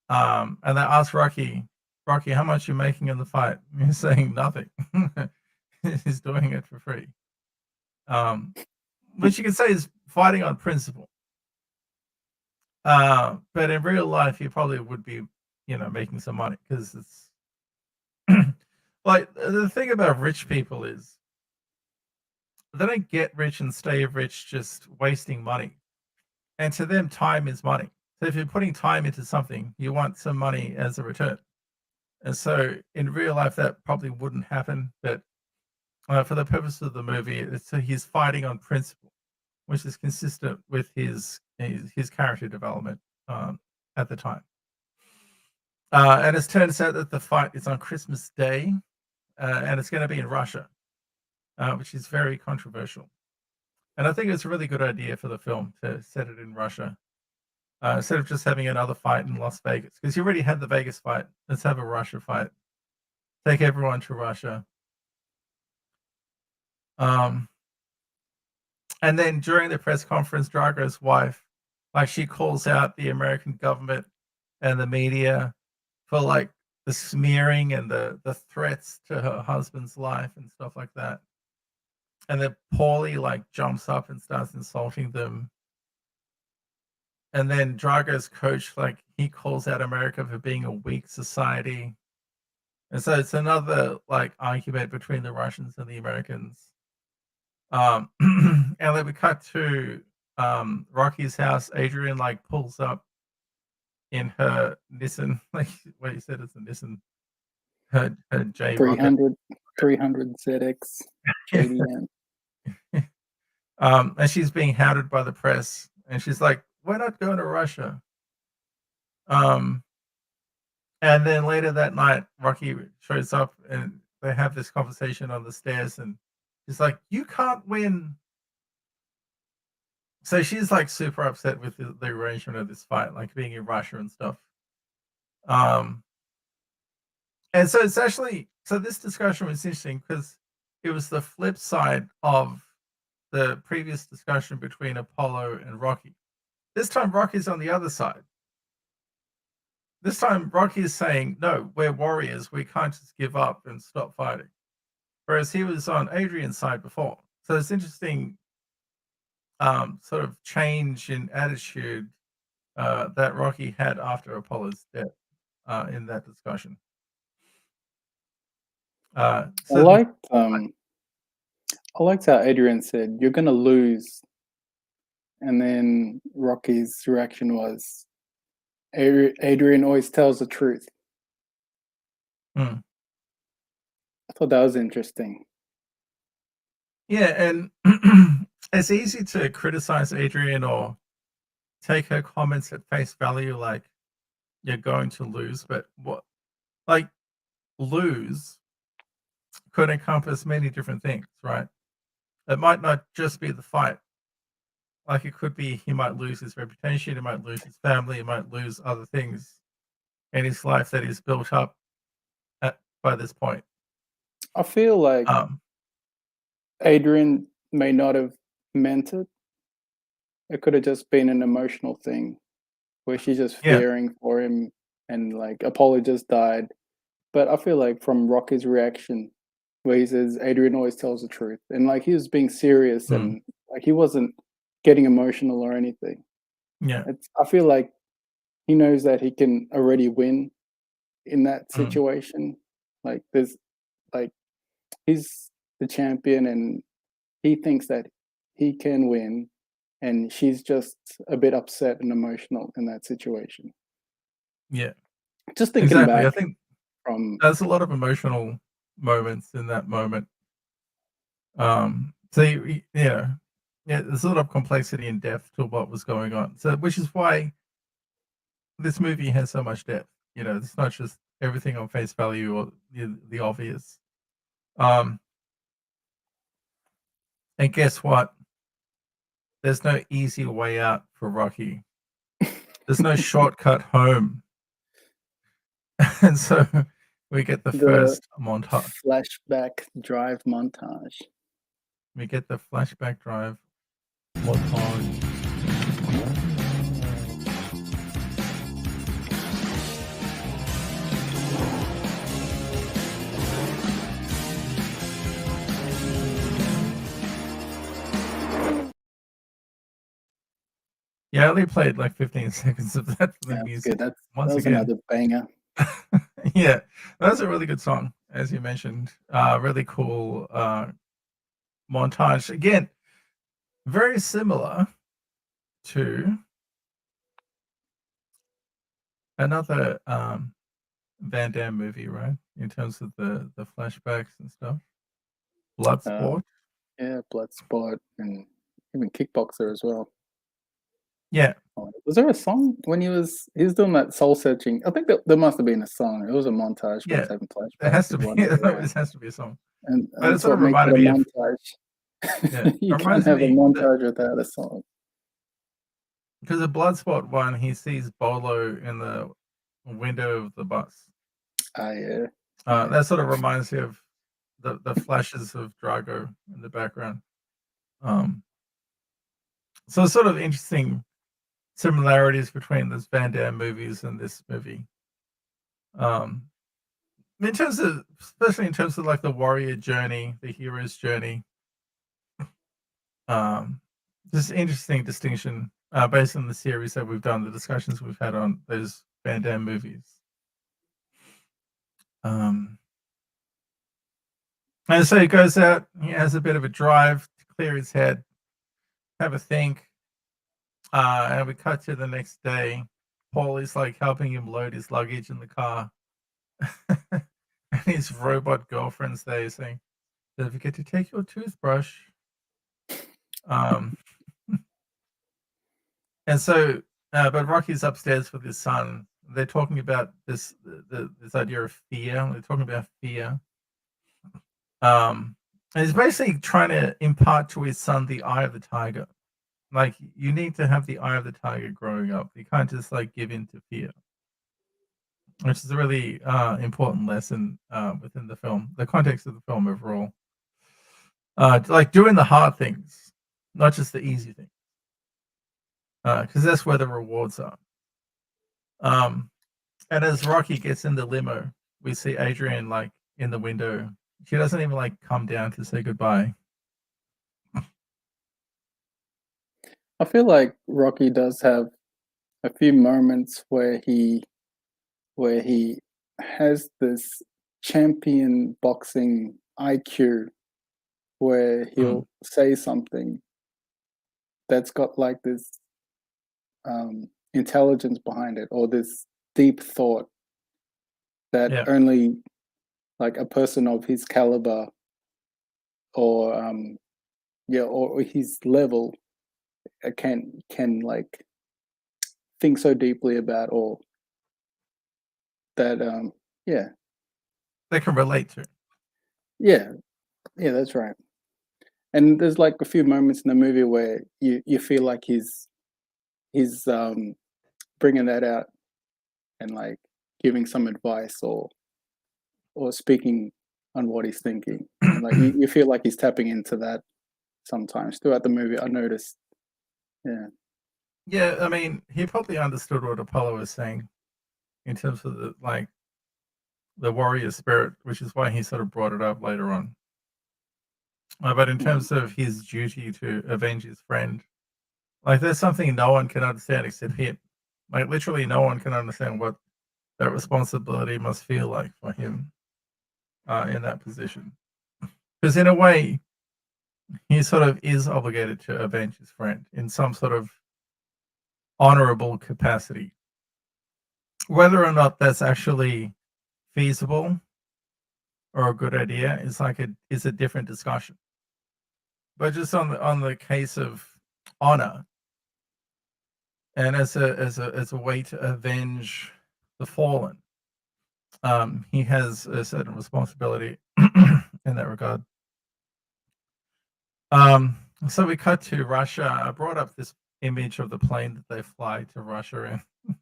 And they asked Rocky, Rocky, how much you making in the fight? He's saying nothing. He's doing it for free. Which you could say is fighting on principle. But in real life, he probably would be, making some money because it's like the thing about rich people is they don't get rich and stay rich just wasting money. And to them, time is money. So if you're putting time into something, you want some money as a return. And so in real life, that probably wouldn't happen. But for the purpose of the movie, he's fighting on principle, which is consistent with his character development at the time. And it turns out that the fight is on Christmas Day, and it's going to be in Russia, which is very controversial. And I think it's a really good idea for the film to set it in Russia, instead of just having another fight in Las Vegas. Because you already had the Vegas fight. Let's have a Russia fight. Take everyone to Russia. And then during the press conference, Drago's wife, she calls out the American government and the media for the smearing and the threats to her husband's life and stuff like that. And then Paulie jumps up and starts insulting them. And then Drago's coach, he calls out America for being a weak society. And so it's another argument between the Russians and the Americans. And then we cut to Rocky's house. Adrian pulls up in her Nissan, what you said is a Nissan, her J 300 ZX JDM. And she's being hounded by the press, and she's like, "Why not go to Russia?" And then later that night, Rocky shows up, and they have this conversation on the stairs, and she's like, "You can't win." So she's super upset with the arrangement of this fight, being in Russia and stuff. And so it's actually, this discussion was interesting because it was the flip side of the previous discussion between Apollo and Rocky. This time Rocky's on the other side. This time Rocky is saying, no, we're warriors. We can't just give up and stop fighting. Whereas he was on Adrian's side before. So it's interesting sort of change in attitude that Rocky had after Apollo's death in that discussion. I liked how Adrian said, "You're gonna lose," and then Rocky's reaction was, "Adrian always tells the truth." I thought that was interesting. Yeah, and it's easy to criticize Adrian or take her comments at face value, you're going to lose, but lose could encompass many different things, right? It might not just be the fight. It could be he might lose his reputation, he might lose his family, he might lose other things in his life that he's built up by this point. I feel like Adrian may not have meant it. It could have just been an emotional thing where she's just fearing for him, and Apollo just died. But I feel like from Rocky's reaction, where he says Adrian always tells the truth, and he was being serious and he wasn't getting emotional or anything. Yeah, I feel like he knows that he can already win in that situation. He's the champion, and he thinks that he can win, and she's just a bit upset and emotional in that situation. Yeah, just thinking exactly. back, I think there's a lot of emotional moments in that moment. So there's a lot of complexity and depth to what was going on. So, which is why this movie has so much depth. It's not just everything on face value or the obvious. And guess what? There's no easy way out for Rocky. There's no shortcut home. And so we get the first montage. Flashback drive montage. We get the flashback drive montage. Yeah, I only played like 15 seconds of that for the That's music. good. That Once was again, another banger. yeah, that's a really good song, as you mentioned. Really cool montage. Again, very similar to another Van Damme movie, right? In terms of the flashbacks and stuff. Bloodsport. Yeah, Bloodsport and even Kickboxer as well. Yeah, Was there a song when he was doing that soul searching? I think that there must have been a song. It was a montage, but yeah. it's having There has flashbacks. to He's be. wondering, yeah. This has to be a song. And But it that's sort what of makes it a reminded me of montage. yeah. You It can't reminds have a me montage without a song. because the Bloodsport one, he sees Bolo in the window of the bus. Ah, yeah. That sort of reminds me of the flashes of Drago in the background. So it's sort of interesting similarities between this Van Damme movies and this movie. In terms of, especially in terms of like the warrior journey, the hero's journey. Just interesting distinction based on the series that we've done, the discussions we've had on those Van Damme movies. And so he goes out, he has a bit of a drive to clear his head, have a think. And we cut to the next day. Paul is like helping him load his luggage in the car. And his robot girlfriend's there saying, "Don't forget to take your toothbrush." And so, but Rocky's upstairs with his son. They're talking about this idea of fear. They're talking about fear. And he's basically trying to impart to his son the eye of the tiger. Like, you need to have the eye of the tiger growing up. You can't just like give in to fear, which is a really important lesson within the film, the context of the film overall. Like doing the hard things, not just the easy things, because that's where the rewards are. And as Rocky gets in the limo, we see Adrian like in the window. She doesn't even like come down to say goodbye. I feel like Rocky does have a few moments where he has this champion boxing IQ where he'll say something that's got like this intelligence behind it, or this deep thought that Yeah. only like a person of his caliber or or his level can like think so deeply about, or that They can relate to. yeah, that's right. And there's like a few moments in the movie where you feel like he's bringing that out and like giving some advice or speaking on what he's thinking. And like you feel like he's tapping into that sometimes throughout the movie. I noticed. Yeah. Yeah, I mean, he probably understood what Apollo was saying in terms of the warrior spirit, which is why he sort of brought it up later on. But in terms of his duty to avenge his friend, like there's something no one can understand except him. Like literally, no one can understand what that responsibility must feel like for him in that position. Because in a way, he sort of is obligated to avenge his friend in some sort of honorable capacity. Whether or not that's actually feasible or a good idea is a different discussion. But just on the case of honor, and as a way to avenge the fallen, he has a certain responsibility in that regard. So we cut to Russia. I brought up this image of the plane that they fly to Russia in.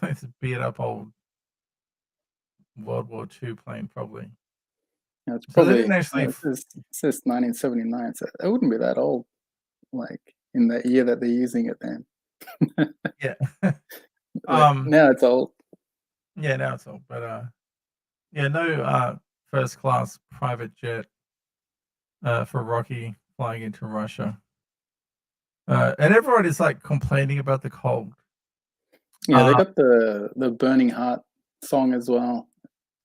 It's a beat up old World War II plane, probably. Yeah, it's So they probably didn't actually. it says 1979, so it wouldn't be that old, like in the year that they're using it then. Yeah. Now it's old. Yeah, now it's old, but yeah, no first class private jet for Rocky flying into Russia. And everyone is like complaining about the cold. Yeah, they got the Burning Heart song as well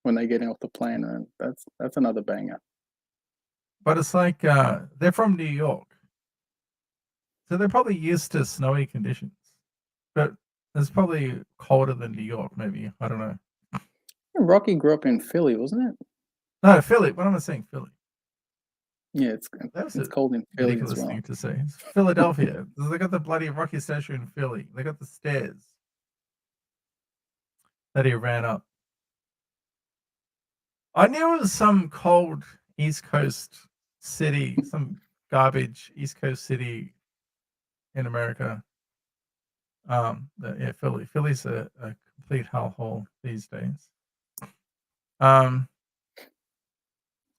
when they're getting off the plane, and that's another banger. But it's like they're from New York, so they're probably used to snowy conditions. But it's probably colder than New York, maybe. I don't know. Rocky grew up in Philly, wasn't it? No, Philly. What am I saying? Philly. Yeah, That was it's a cold in Philly as ridiculous well. thing to say. It's Philadelphia. They got the bloody Rocky statue in Philly. They got the stairs that he ran up. I knew it was some cold East Coast city, some garbage East Coast city in America. Yeah, Philly. Philly's a complete hellhole these days.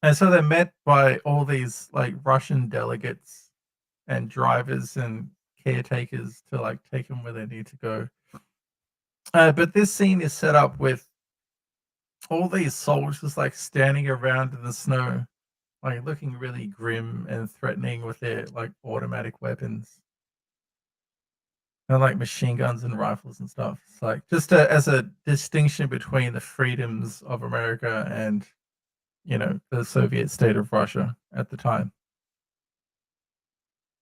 And so they're met by all these like Russian delegates and drivers and caretakers to like take them where they need to go. But this scene is set up with all these soldiers like standing around in the snow, like looking really grim and threatening with their like automatic weapons and like machine guns and rifles and stuff. It's like just as a distinction between the freedoms of America and the Soviet state of Russia at the time.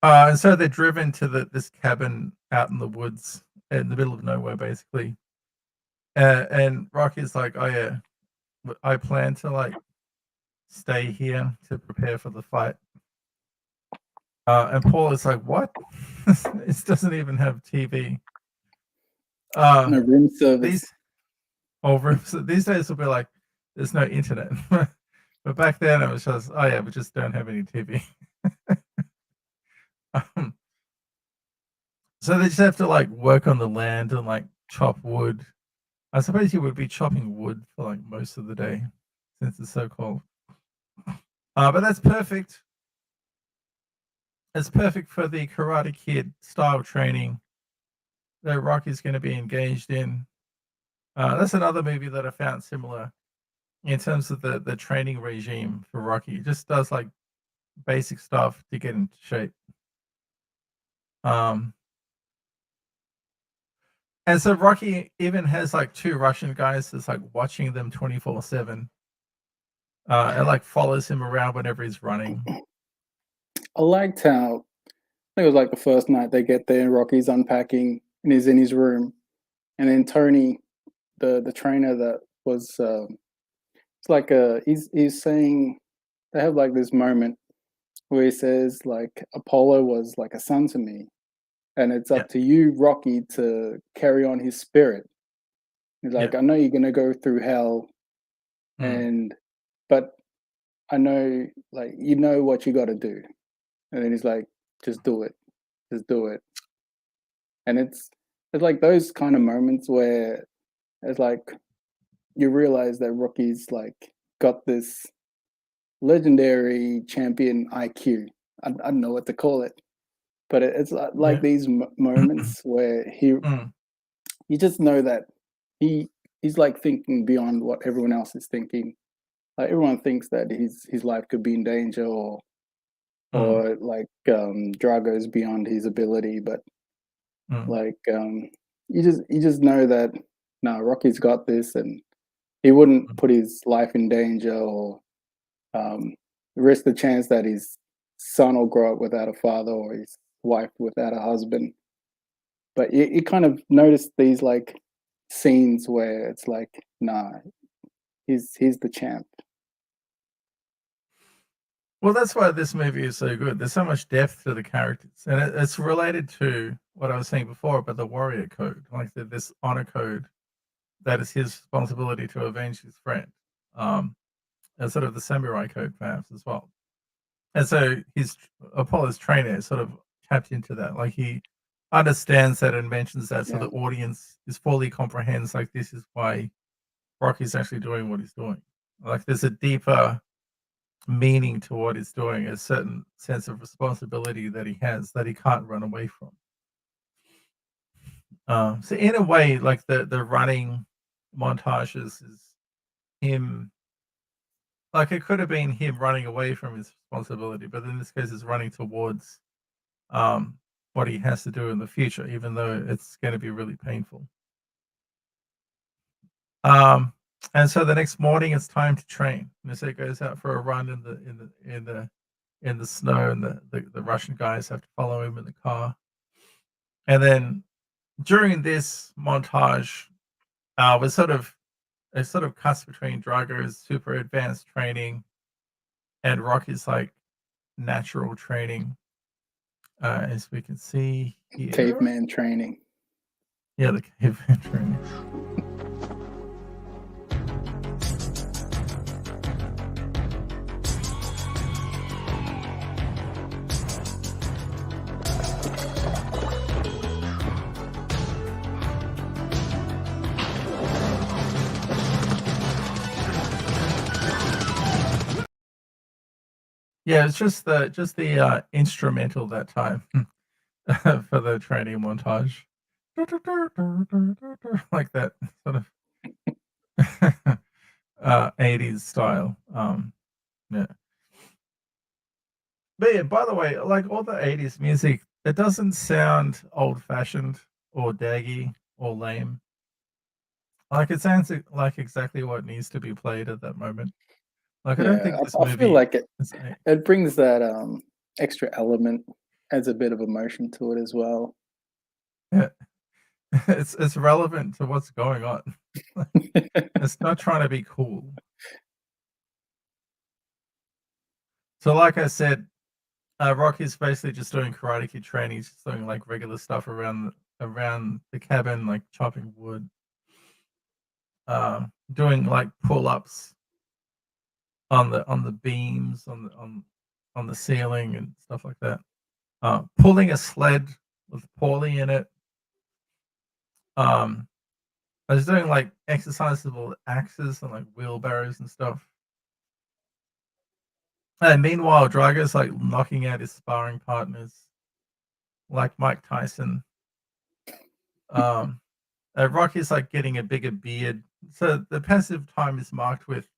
And so they're driven to this cabin out in the woods in the middle of nowhere, basically. And Rocky's like, "Oh yeah, I plan to like stay here to prepare for the fight." And Paul is like, "What? It doesn't even have TV." No room service. These days will be like, "There's no internet." But back then it was just, "Oh yeah, we just don't have any TV." So they just have to like work on the land and like chop wood. I suppose you would be chopping wood for like most of the day since it's so cold. But that's perfect. It's perfect for the Karate Kid style training that Rocky's going to be engaged in. That's another movie that I found similar in terms of the training regime for Rocky. It just does like basic stuff to get into shape. And so Rocky even has like two Russian guys that's like watching them 24/7. And like follows him around whenever he's running. I liked how I think it was like the first night they get there and Rocky's unpacking and he's in his room. And then Tony, the trainer that was it's like he's saying they have like this moment where he says like Apollo was like a son to me. And it's up to you, Rocky, to carry on his spirit. He's like, I know you're gonna go through hell, but I know like you know what you gotta do. And then he's like, just do it. Just do it. And it's like those kind of moments where it's like you realize that Rocky's like got this legendary champion IQ. I don't know what to call it, but it's like these moments where you just know that he's like thinking beyond what everyone else is thinking. Like everyone thinks that his life could be in danger or like Drago's beyond his ability, but like you just know that Rocky's got this, and he wouldn't put his life in danger or risk the chance that his son will grow up without a father or his wife without a husband. But you kind of notice these like scenes where it's like, he's the champ. Well, that's why this movie is so good. There's so much depth to the characters, and it's related to what I was saying before about the warrior code, like this honor code that is his responsibility to avenge his friend, and sort of the samurai code perhaps as well. And so Apollo's trainer sort of tapped into that, like he understands that and mentions that, so the audience is fully comprehends like this is why Rocky's actually doing what he's doing. Like there's a deeper meaning to what he's doing, a certain sense of responsibility that he has that he can't run away from. So in a way, like the running montages is him, like it could have been him running away from his responsibility, but in this case it's running towards what he has to do in the future, even though it's going to be really painful. And so the next morning, it's time to train. And so he goes out for a run in the snow, and the Russian guys have to follow him in the car. And then during this montage, it sort of cuts between Drago's super advanced training and Rocky's like natural training, as we can see here. Caveman training. Yeah, the caveman training. Yeah, it's just the instrumental that time for the training montage, like that sort of 80s style. Yeah. But yeah, by the way, like all the 80s music, it doesn't sound old-fashioned or daggy or lame. Like it sounds like exactly what needs to be played at that moment. Like I don't think this I feel movie like is it brings that extra element, adds a bit of emotion to it as well. yeah. It's relevant to what's going on. It's not trying to be cool. So like I said, Rocky's basically just doing Karate Kid training. He's just doing like regular stuff around the cabin, like chopping wood, doing like pull-ups on the beams on the ceiling and stuff like that. Pulling a sled with Paulie in it. I was doing like exercises with axes and like wheelbarrows and stuff. And meanwhile, Drago's like knocking out his sparring partners, like Mike Tyson. Rocky's like getting a bigger beard. So the passive time is marked with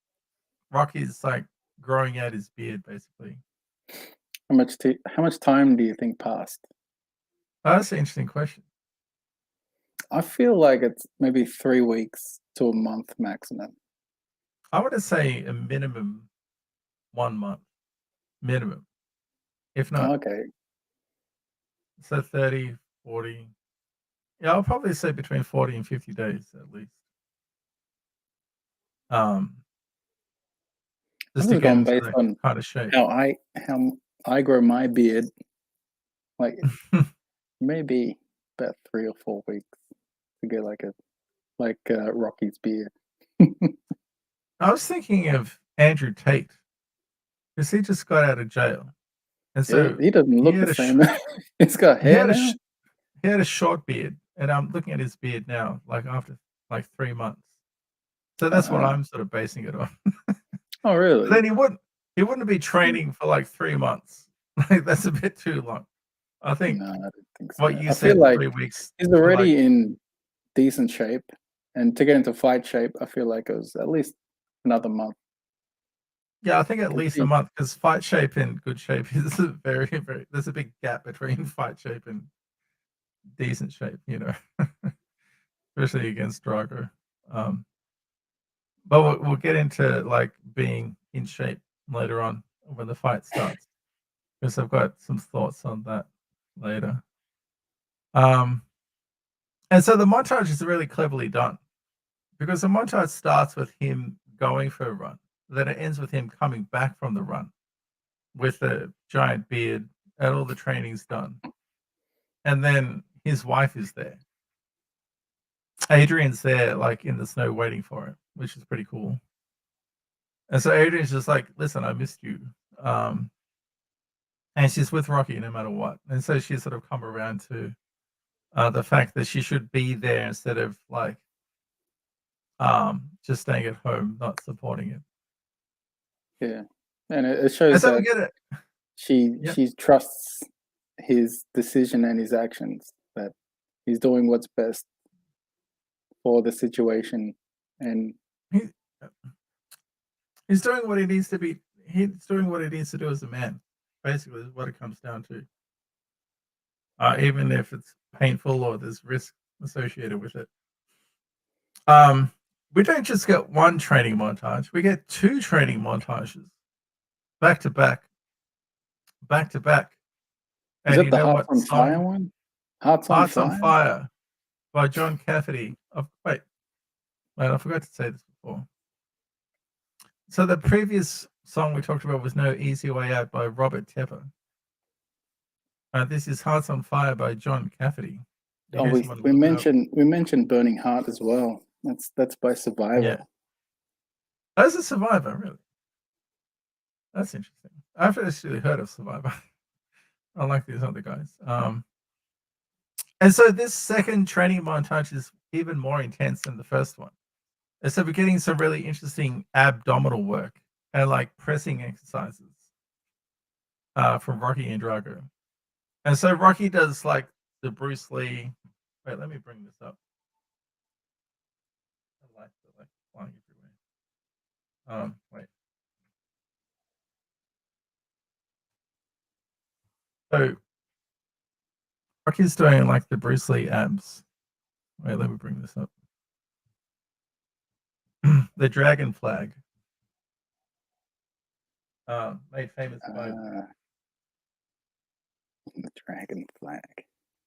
Rocky's like growing out his beard, basically. How much time do you think passed? That's an interesting question. I feel like it's maybe 3 weeks to a month maximum. I would say a minimum 1 month, minimum, if not. Okay. So 30, 40. Yeah, I'll probably say between 40 and 50 days at least. Just to I've get gone into based that on kind of shape. how I grow my beard. Like maybe about 3 or 4 weeks to get like Rocky's beard. I was thinking of Andrew Tate because he just got out of jail, and so He doesn't look the same. He's got he hair had now. he had a short beard, and I'm looking at his beard now, like after like 3 months. So that's what I'm sort of basing it on. Oh, really? Then he wouldn't be training for like 3 months. Like that's a bit too long. I think No, I don't think so. what you I said, feel like 3 weeks. he's to, already like, in decent shape, and to get into fight shape, I feel like it was at least another month. yeah, I think at least a he- month because fight shape and good shape is a very, very. There's a big gap between fight shape and decent shape, especially against Drago. But we'll get into like being in shape later on when the fight starts because I've got some thoughts on that later. And so the montage is really cleverly done because the montage starts with him going for a run, then it ends with him coming back from the run with a giant beard and all the training's done, and then his wife is there. Adrian's there, like in the snow, waiting for him, which is pretty cool. And so Adrian's just like, "Listen, I missed you," and she's with Rocky no matter what. And so she's sort of come around to the fact that she should be there instead of like just staying at home, not supporting it. Yeah, and it And shows so we that get it. Yep. she trusts his decision and his actions, that he's doing what's best for the situation, and He's doing what he needs to be. He's doing what he needs to do as a man. Basically, is what it comes down to. even if it's painful or there's risk associated with it. We don't just get one training montage; we get 2 training montages, back to back, back to back. Is And it you the know Hearts what on Fire song? one? Hearts on "Hearts on Fire? Fire" by John Cafferty. Wait, I forgot to say this before. So the previous song we talked about was "No Easy Way Out" by Robert Tepper. This is "Hearts on Fire" by John Cafferty. In Oh, case we you want to we look it up. mentioned Burning Heart as well. That's by Survivor. Yeah. As a Survivor, really. That's interesting. I've actually heard of Survivor. Unlike these other guys. And so this second training montage is even more intense than the first one. And so we're getting some really interesting abdominal work and like pressing exercises from Rocky and Drago. And so Rocky does like the Bruce Lee. Wait, let me bring this up. I like flying everywhere. Wait. So Rocky's doing like the Bruce Lee abs. Wait, let me bring this up. The dragon flag. Made famous by the dragon flag.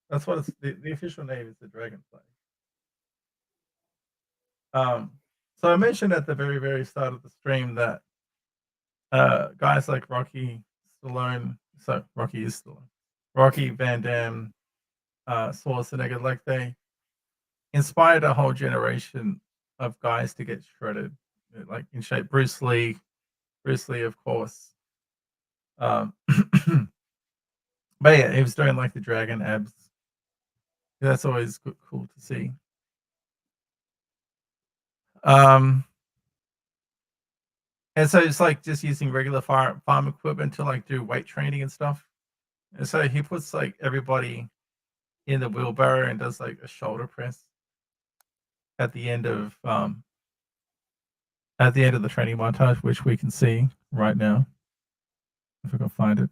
That's what it's the official name is, the dragon flag. So I mentioned at the very, very start of the stream that guys like Rocky Stallone, so Rocky is Stallone, Rocky, Van Damme, Schwarzenegger, like they inspired a whole generation of guys to get shredded, like in shape. Bruce Lee, of course. But yeah, he was doing like the dragon abs. That's always cool to see. And so it's like just using regular farm equipment to like do weight training and stuff. And so he puts like everybody in the wheelbarrow and does like a shoulder press at the end of the training montage, which we can see right now. If I can find it.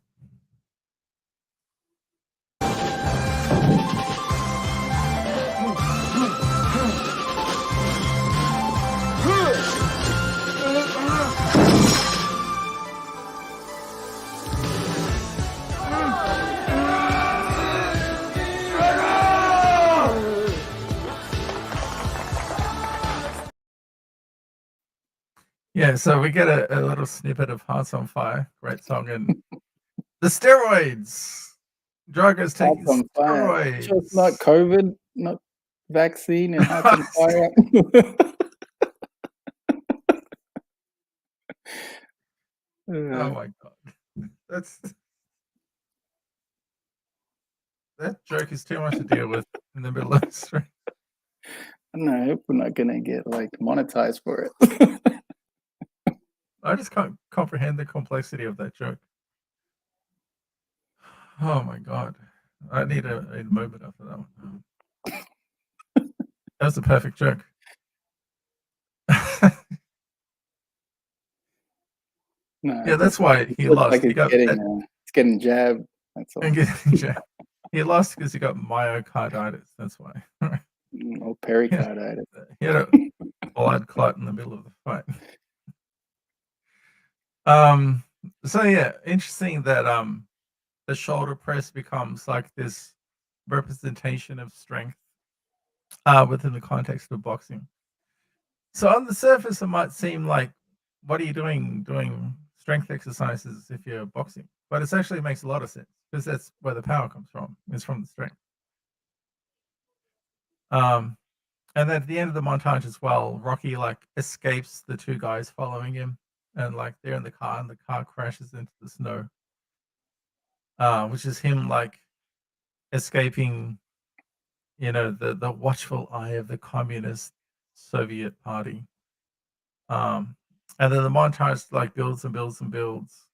Yeah, so we get a little snippet of Hearts on Fire, great song, and the steroids. Drago's taking Hearts on Fire. steroids. Just not COVID, not vaccine, and Hearts on Fire. Oh my god, that joke is too much to deal with in the middle of the stream. I hope we're not gonna get like monetized for it. I just can't comprehend the complexity of that joke. Oh my god, I need a moment after that one. That was a perfect joke. No, Yeah, that's why he lost. Like He got it's getting jabbed. That's all. He lost because he got myocarditis. That's why. Or pericarditis. He had a blood clot in the middle of the fight. So yeah, interesting that the shoulder press becomes like this representation of strength within the context of boxing. So on the surface, it might seem like, what are you doing strength exercises if you're boxing? But it actually makes a lot of sense because that's where the power comes from. It's from the strength. And then at the end of the montage as well, Rocky like escapes the 2 guys following him, and like they're in the car, and the car crashes into the snow. Which is him like escaping, the watchful eye of the communist Soviet party. And then the montage like builds and builds and builds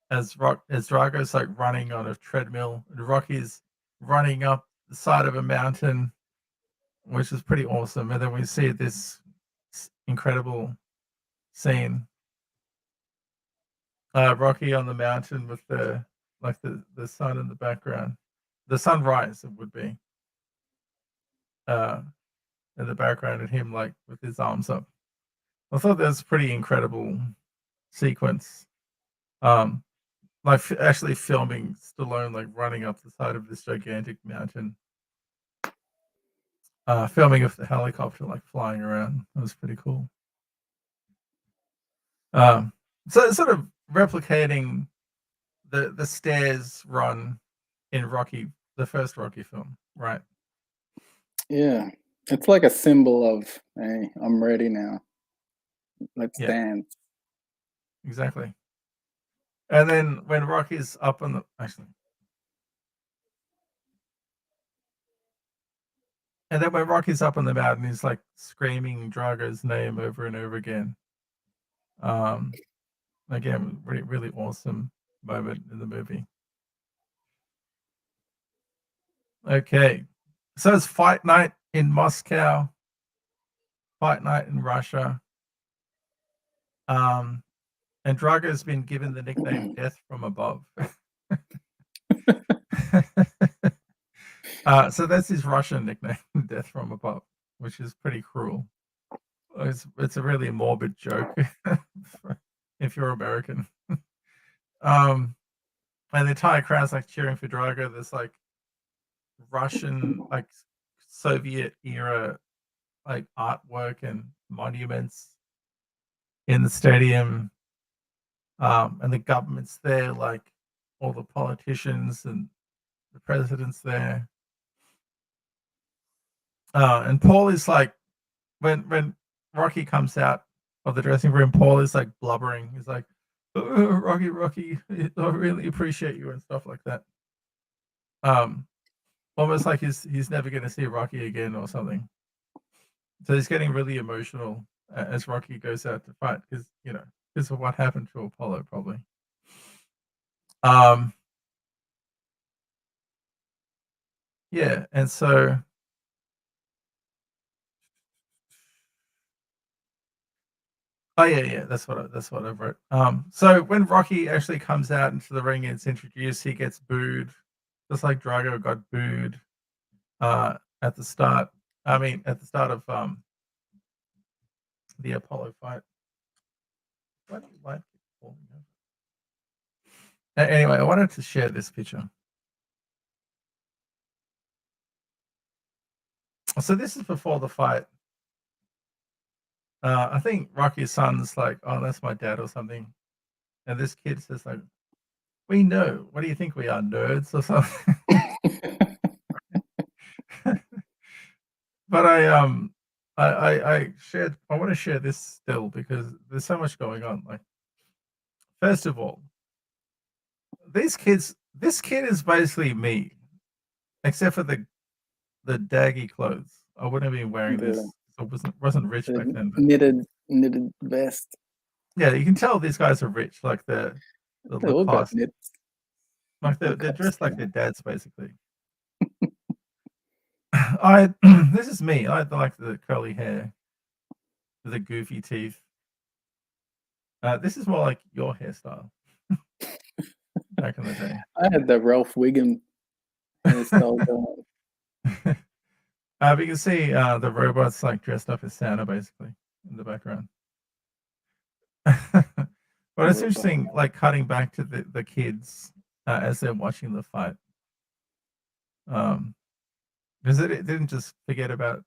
as Drago's like running on a treadmill, and Rocky's running up the side of a mountain, which is pretty awesome. And then we see this incredible scene. Rocky on the mountain with the sun in the background. the sunrise it would be in the background, and him like with his arms up. I thought that was a pretty incredible sequence. Like actually filming Stallone like running up the side of this gigantic mountain, filming of the helicopter like flying around. That was pretty cool. So it's sort of replicating the stairs run in Rocky, the first Rocky film, right? Yeah, it's like a symbol of, hey, I'm ready now. Let's Yeah. dance. Exactly. And then when Rocky's up on the and then when Rocky's up on the mountain, he's like screaming Drago's name over and over again. Again, really, really awesome moment in the movie. Okay, so it's fight night in Moscow, fight night in Russia. And Drago's been given the nickname Death from Above. So that's his Russian nickname, Death from Above, which is pretty cruel. It's a really morbid joke if you're American. And the entire crowd's like cheering for Drago. There's like Russian, like Soviet era, like artwork and monuments in the stadium. And the government's there, like all the politicians and the president's there. And Paul is like, when Rocky comes out of the dressing room, Paul is like blubbering. He's like, oh, Rocky, I really appreciate you and stuff like that. Almost like he's never going to see Rocky again or something. So he's getting really emotional as Rocky goes out to fight because of what happened to Apollo, probably. Yeah, and so yeah, that's what I wrote. So when Rocky actually comes out into the ring and it's introduced, he gets booed, just like Drago got booed at the start. I mean, at the start of the Apollo fight. Why do you like it? Anyway, I wanted to share this picture. So this is before the fight. I think Rocky's son's like, "Oh, that's my dad" or something, and this kid says like, "We know. What do you think we are, nerds or something?" But I shared. I want to share this still because there's so much going on. Like, first of all, this kid is basically me, except for the daggy clothes. I wouldn't have been wearing this. I wasn't rich back then. But knitted vest. yeah, you can tell these guys are rich. Like the They all got Lacoste. knits. Like they're Lacoste, dressed like yeah. their dads, basically. This is me. I like the curly hair, the goofy teeth. This is more like your hairstyle back in the day. I had the Ralph Wiggum hairstyle going. But you can see the robots like dressed up as Santa, basically, in the background. But it's interesting, like cutting back to the kids as they're watching the fight, because it didn't just forget about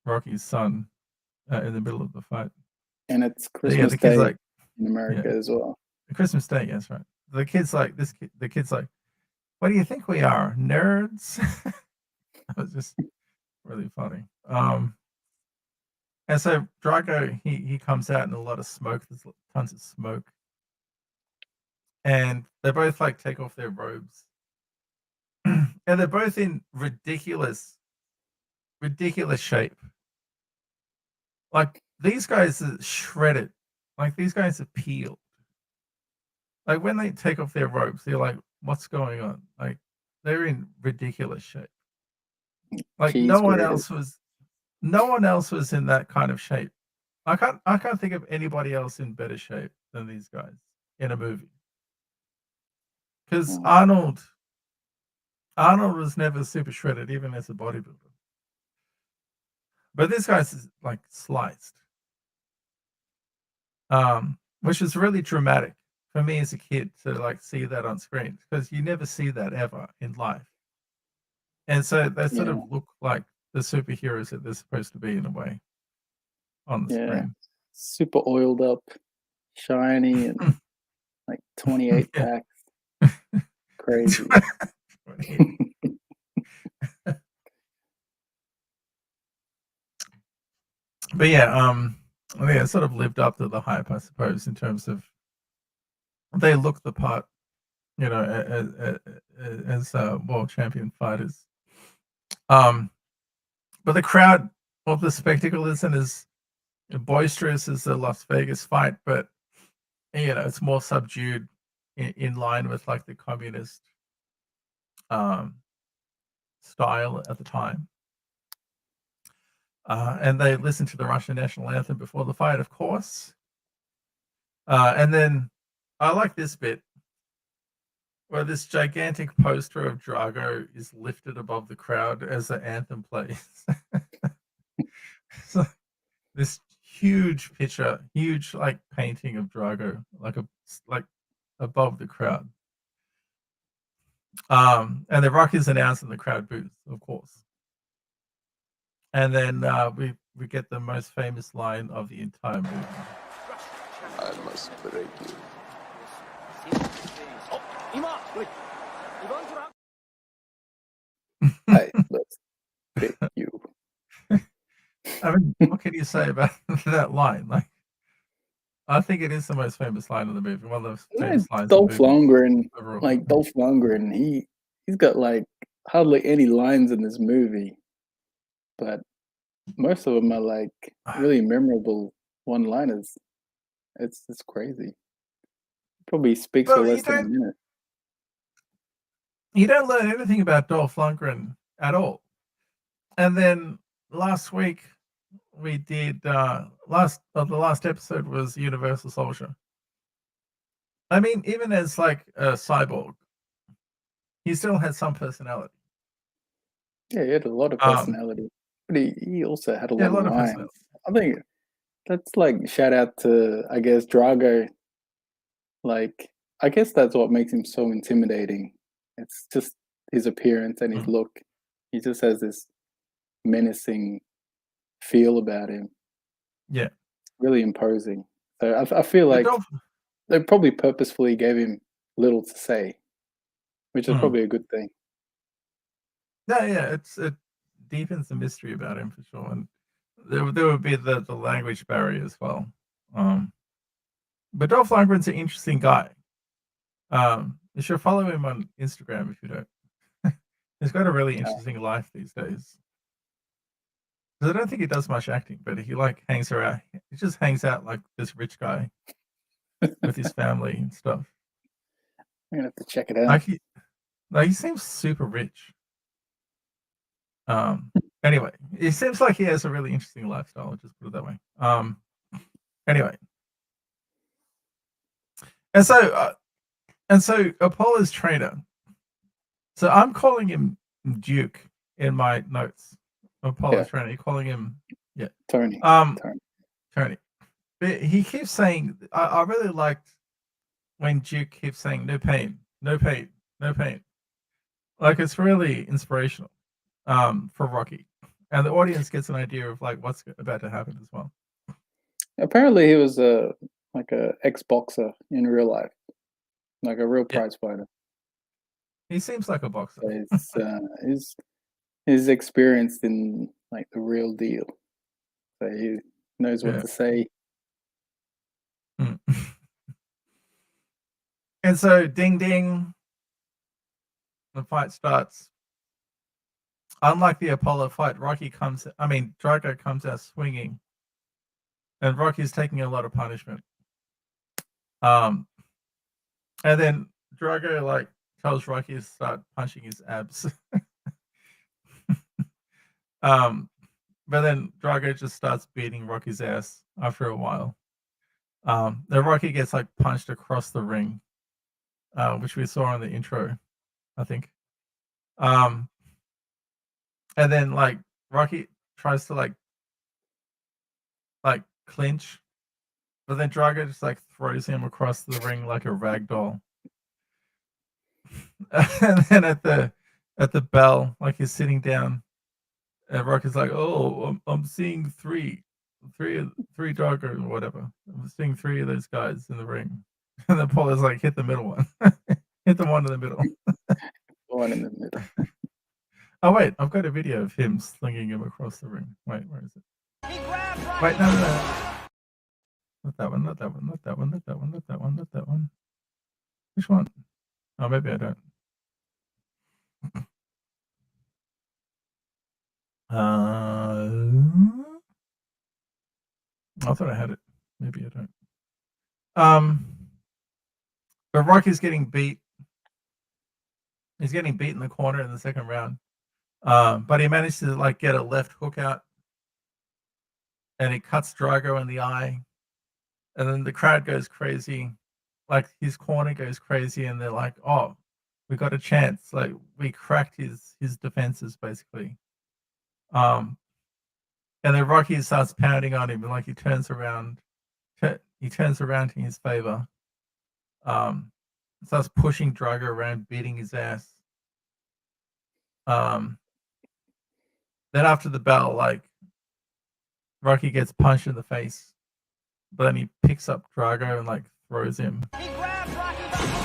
Rocky's son in the middle of the fight. And it's Yeah, Christmas the kid's Day like in America as well. Christmas Day. Yes, right. The kid's like this. The kid's like, "What do you think we are, nerds?" That was just really funny. And so Drago, he comes out in a lot of smoke. There's tons of smoke, and they both like take off their robes, and they're both in ridiculous shape. Like these guys are shredded. Like these guys are peeled. Like when they take off their robes, they're like, "What's going on?" Like they're in ridiculous shape. Like no one else was in that kind of shape. I can't think of anybody else in better shape than these guys in a movie. Because Arnold Arnold was never super shredded, even as a bodybuilder. But this guy's like sliced, which is really dramatic for me as a kid to like see that on screen because you never see that ever in life. And so they sort of look like the superheroes that they're supposed to be in a way on the screen. Super oiled up, shiny, and like 28 packs. Crazy. But yeah, it sort of lived up to the hype, I suppose, in terms of they look the part, you know, as world champion fighters. But the crowd of the spectacle isn't as boisterous as the Las Vegas fight, but you know, it's more subdued in line with like the communist style at the time. And they listened to the Russian national anthem before the fight, of course. And then I like this bit where this gigantic poster of Drago is lifted above the crowd as the anthem plays. So this huge picture, huge like painting of Drago, like above the crowd. And the Rock is announced in the crowd booth, of course. And then we get the most famous line of the entire movie. I must break you. I must break you. I mean, what can you say about that line? Like, I think it is the most famous line of the movie. One of the famous lines. Dolph Lundgren, overall. like Dolph Lundgren, he's got like hardly any lines in this movie, but most of them are like really memorable one-liners. It's crazy. Probably speaks for less than a minute. You don't learn anything about Dolph Lundgren at all. And then last week we did the last episode was Universal Soldier. I mean, even as like a cyborg, he still had some personality. Yeah, he had a lot of personality, but he also had a lot of lines. I think that's like shout out to, I guess, Drago. Like, I guess that's what makes him so intimidating. It's just his appearance and his look. He just has this menacing feel about him. Yeah, really imposing. So I feel like they probably purposefully gave him little to say, which is probably a good thing. Yeah, it deepens the mystery about him for sure, and there would be the language barrier as well. But Dolph Lundgren's an interesting guy. You should follow him on Instagram if you don't. He's got a really interesting life these days. Because I don't think he does much acting, but he like hangs around. He just hangs out like this rich guy with his family and stuff. I'm gonna have to check it out. He seems super rich. Anyway, it seems like he has a really interesting lifestyle. I'll just put it that way. Anyway, and so Apollo's trainer. So I'm calling him Duke in my notes. Apollo's trainer. You're calling him Tony. Tony. But he keeps saying, I really liked when Duke keeps saying, no pain, no pain, no pain. Like, it's really inspirational for Rocky. And the audience gets an idea of like what's about to happen as well. Apparently he was a ex-boxer in real life. Like a real prize fighter. He seems like a boxer. He's experienced in like the real deal. So he knows what to say. And so ding ding. The fight starts. Unlike the Apollo fight, Drago comes out swinging. And Rocky's taking a lot of punishment. And then Drago like tells Rocky to start punching his abs. But then Drago just starts beating Rocky's ass after a while. Then Rocky gets like punched across the ring, which we saw in the intro, I think. And then like Rocky tries to like clinch, but then Drago just like throws him across the ring like a rag doll. And then at the bell, like he's sitting down, and Rocky's like, "Oh, I'm seeing three Drago or whatever. I'm seeing three of those guys in the ring." And then Paul is like, "Hit the middle one, hit the one in the middle." One in the middle. Oh wait, I've got a video of him slinging him across the ring. Wait, where is it? Wait, no. Not that one, not that one, not that one, not that one, not that one, not that one. Which one? Oh, maybe I don't. I thought I had it. Maybe I don't. But Rocky's getting beat. He's getting beat in the corner in the second round. But he managed to like get a left hook out, and he cuts Drago in the eye, and then the crowd goes crazy. Like his corner goes crazy, and they're like, "Oh, we got a chance! Like we cracked his defenses, basically." And then Rocky starts pounding on him, and like he turns around in his favor. Starts pushing Drago around, beating his ass. Then after the bell, like Rocky gets punched in the face, but then he picks up Drago and like throws him. He grabs Rocky by the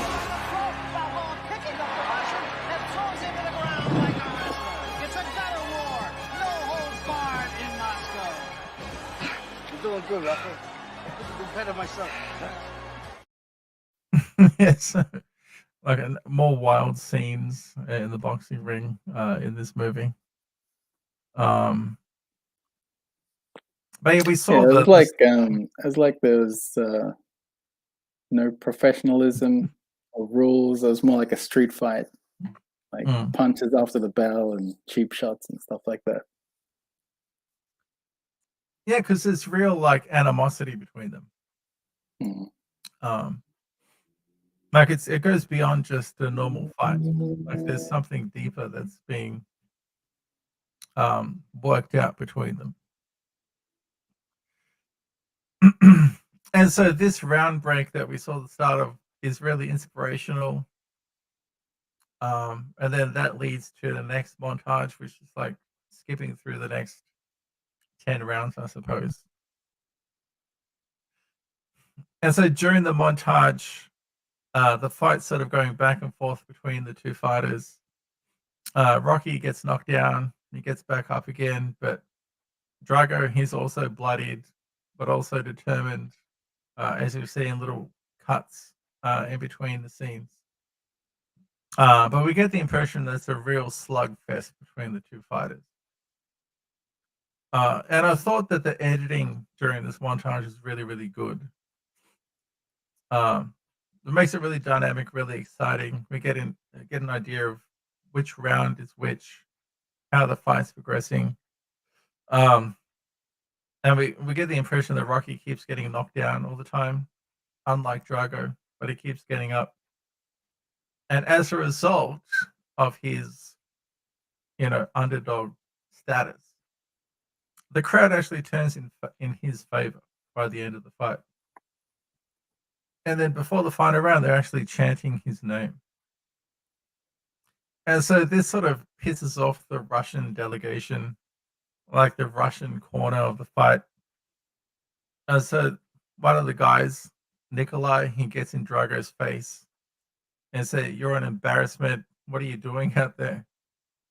throat while kicking the Russian and throws him to the ground like a wrestler. It's a gutter war. No holds barred in Moscow. You're doing good, Rocky. I think you've been better myself. Yes, like more wild scenes in the boxing ring in this movie. But yeah, we saw it was like there was no professionalism or rules. It was more like a street fight, like punches after the bell and cheap shots and stuff like that. Yeah, because there's real like animosity between them. Like it goes beyond just a normal fight. Like there's something deeper that's being worked out between them. And so this round break that we saw at the start of is really inspirational. And then that leads to the next montage, which is like skipping through the next 10 rounds, I suppose. And so during the montage, the fight's sort of going back and forth between the two fighters. Rocky gets knocked down, he gets back up again, but Drago, he's also bloodied, but also determined, as you see in little cuts in between the scenes. But we get the impression that it's a real slugfest between the two fighters. And I thought that the editing during this montage is really, really good. It makes it really dynamic, really exciting. We get an idea of which round is which, how the fight's progressing. And we get the impression that Rocky keeps getting knocked down all the time, unlike Drago, but he keeps getting up. And as a result of his, underdog status, the crowd actually turns in his favor by the end of the fight. And then before the final round, they're actually chanting his name. And so this sort of pisses off the Russian delegation, like the Russian corner of the fight. And so one of the guys, Nikolai, he gets in Drago's face and says, "You're an embarrassment. What are you doing out there?"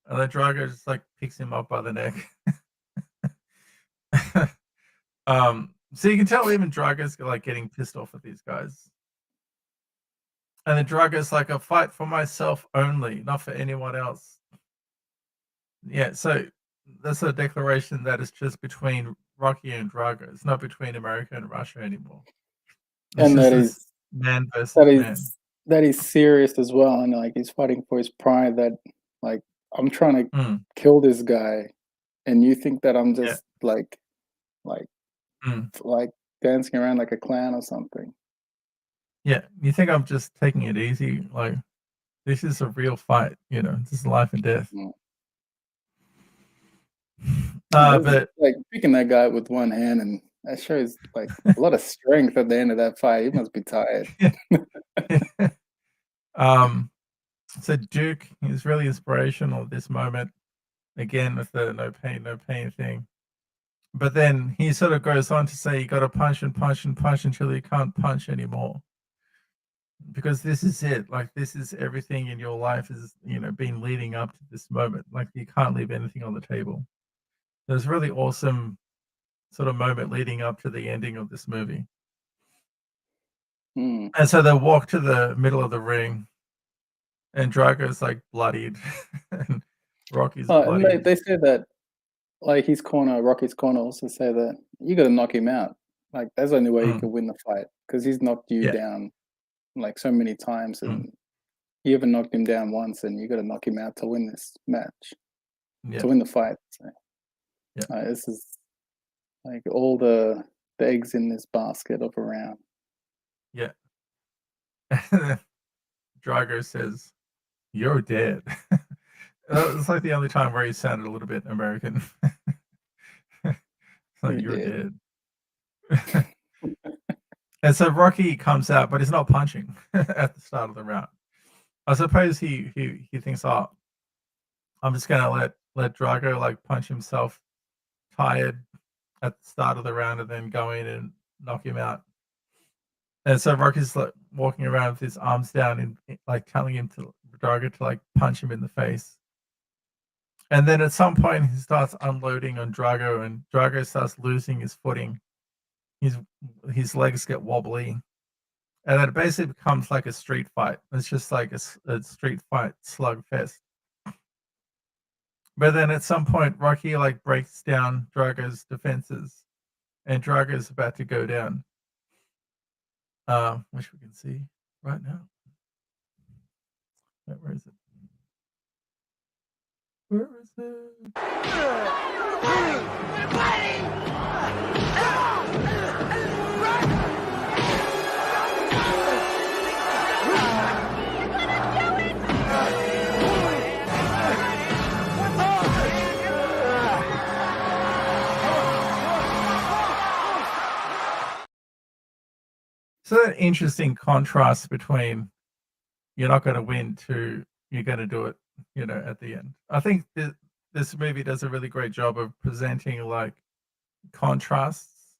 And then Drago just like picks him up by the neck. So you can tell even Drago's like getting pissed off at these guys. And then Drago's like, "A fight for myself only, not for anyone else." Yeah, so that's a declaration that is just between Rocky and Drago. It's not between America and Russia anymore. And that is man versus man. That is serious as well. And like he's fighting for his pride. That like I'm trying to kill this guy, and you think that I'm just like dancing around like a clown or something. Yeah, you think I'm just taking it easy? Like This is a real fight. This is life and death. Mm. It's But like picking that guy with one hand, and that shows like a lot of strength at the end of that fight. He must be tired. So Duke is really inspirational at this moment. Again, with the no pain thing. But then he sort of goes on to say you got to punch and punch and punch until you can't punch anymore. Because this is it. Like, this is everything in your life is, been leading up to this moment. Like, you can't leave anything on the table. There's a really awesome sort of moment leading up to the ending of this movie. Mm. And so they walk to the middle of the ring, and Drago's like bloodied, and Rocky's And bloodied. they say that, like Rocky's corner also say that you got to knock him out. Like that's the only way you can win the fight because he's knocked you down like so many times, and you haven't knocked him down once, and you got to knock him out to win this match, to win the fight. So, this is like all the eggs in this basket of a round. Yeah. Drago says, "You're dead." It's like the only time where he sounded a little bit American. Like, you're dead. And so Rocky comes out, but he's not punching at the start of the round. I suppose he thinks, oh, I'm just gonna let Drago like punch himself tired at the start of the round and then go in and knock him out. And so Rocky's like walking around with his arms down and like telling him to Drago to like punch him in the face. And then at some point he starts unloading on Drago, and Drago starts losing his footing. His legs get wobbly, and then it basically becomes like a street fight. It's just like a street fight slugfest. But then at some point, Rocky like breaks down Drago's defenses, and Drago's about to go down, which we can see right now. Where is it? Where is it? So that interesting contrast between you're not going to win to you're going to do it, at the end. I think this movie does a really great job of presenting like contrasts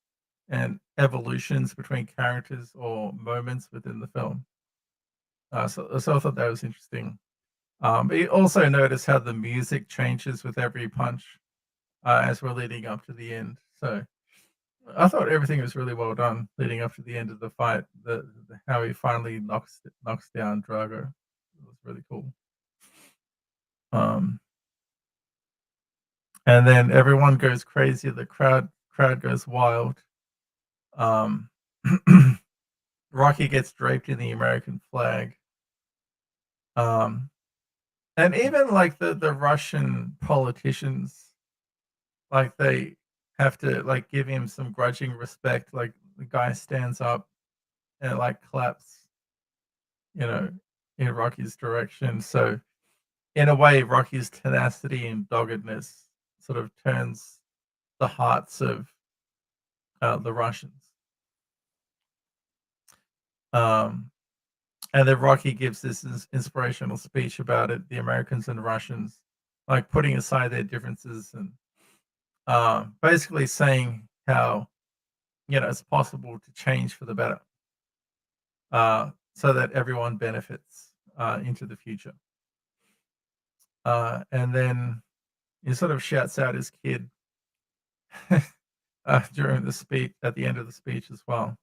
and evolutions between characters or moments within the film. So I thought that was interesting. But you also notice how the music changes with every punch as we're leading up to the end. So I thought everything was really well done leading up to the end of the fight. How he finally knocks down Drago. It was really cool. And then everyone goes crazy. The crowd goes wild. Rocky gets draped in the American flag. And even like the Russian politicians, like they have to like give him some grudging respect. Like the guy stands up and like claps, in Rocky's direction. So in a way, Rocky's tenacity and doggedness sort of turns the hearts of the Russians. And then Rocky gives this inspirational speech about it, the Americans and Russians, like putting aside their differences and basically saying how, it's possible to change for the better so that everyone benefits into the future. And then he sort of shouts out his kid during the speech, at the end of the speech as well.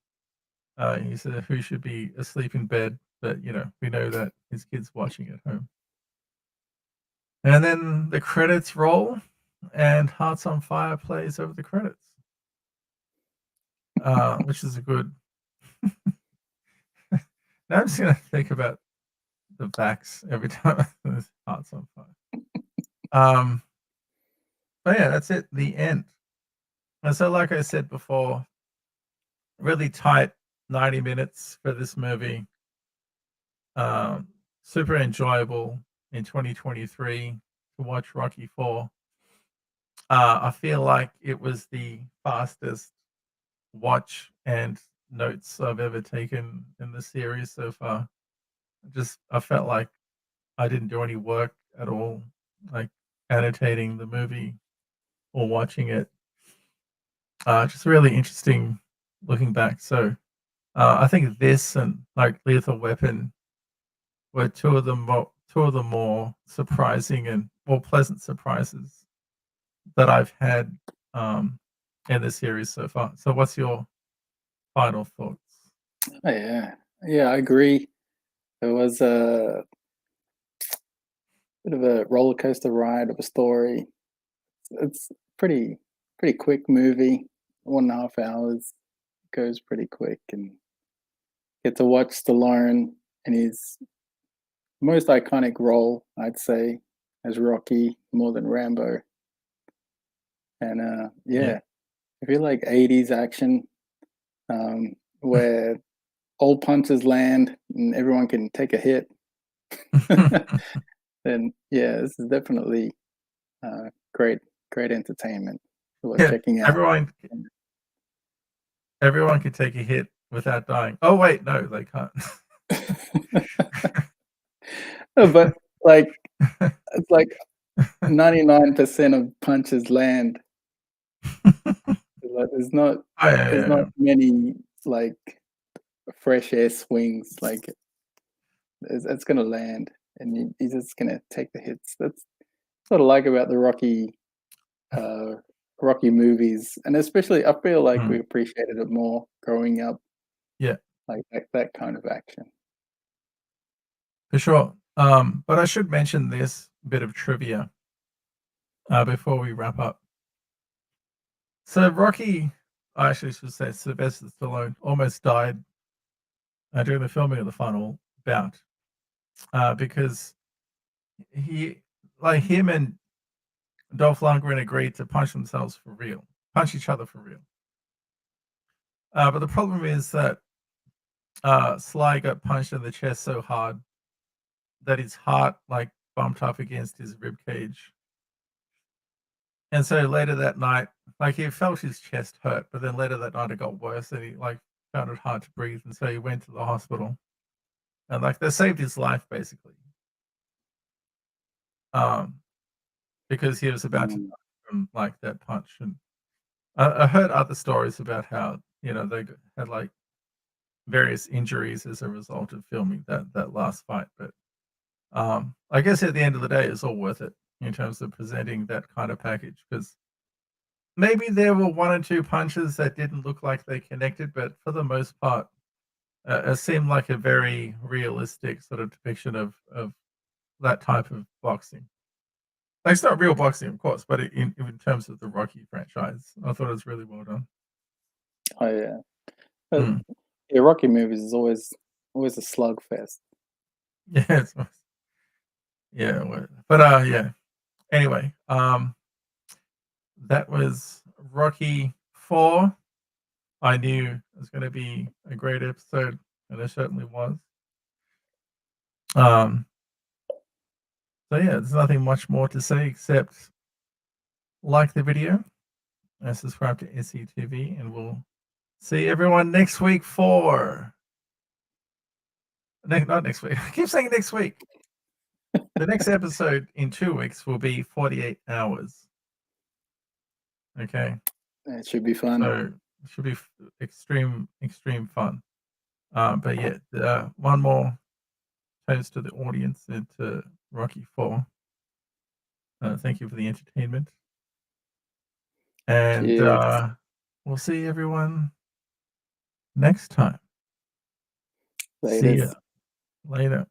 He said, who should be asleep in bed, but we know that his kid's watching at home. And then the credits roll, and Hearts on Fire plays over the credits, which is a good. Now I'm just gonna think about the backs every time there's Hearts on Fire. But yeah, that's it. The end. And so, like I said before, really tight 90 minutes for this movie. super enjoyable in 2023 to watch Rocky 4. I feel like it was the fastest watch and notes I've ever taken in the series so far. I felt like I didn't do any work at all, like annotating the movie or watching it. Just really interesting looking back. So I think this and like Lethal Weapon were two of the more surprising and more pleasant surprises that I've had in the series so far. So what's your final thoughts? Oh, yeah, I agree. It was a bit of a roller coaster ride of a story. It's pretty quick movie, 1.5 hours, goes pretty quick, and get to watch Stallone in his most iconic role, I'd say, as Rocky, more than Rambo. And Yeah. if you like 80s action, where all punches land and everyone can take a hit, then yeah, this is definitely great entertainment worth Yeah, checking out. everyone can take a hit without dying. Oh wait, no, they can't. No, but like it's like 99% of punches land. Like, there's not Oh, yeah, there's yeah, not many like fresh air swings. Like it's gonna land, and he's just gonna take the hits. That's what I like about the Rocky movies, and especially I feel like we appreciated it more growing up. Yeah, Like that kind of action. for sure. But I should mention this bit of trivia before we wrap up. So Rocky, I actually should say Silvester Stallone almost died during the filming of the final bout because him and Dolph Lundgren agreed to punch each other for real. But the problem is that Sly got punched in the chest so hard that his heart like bumped up against his rib cage. And so later that night, like he felt his chest hurt, but then later that night it got worse and he like found it hard to breathe. And so he went to the hospital and like they saved his life basically. Because he was about to die from like that punch. And I heard other stories about how, they had like various injuries as a result of filming that last fight. But I guess at the end of the day, it's all worth it in terms of presenting that kind of package because maybe there were one or two punches that didn't look like they connected, but for the most part, it seemed like a very realistic sort of depiction of that type of boxing. Like, it's not real boxing, of course, but in terms of the Rocky franchise, I thought it was really well done. Oh yeah, yeah. Rocky movies is always a slugfest. Yeah, but yeah. Anyway, that was Rocky 4. I knew it was going to be a great episode, and it certainly was. So yeah, there's nothing much more to say except like the video and subscribe to SCTV, and we'll see everyone next week for not next week. I keep saying next week. The next episode in 2 weeks will be 48 hours. Okay. It should be fun. So it should be extreme fun. But yeah, one more toast to the audience and to Rocky 4. Thank you for the entertainment. And we'll see everyone next time. Later. See ya. Later.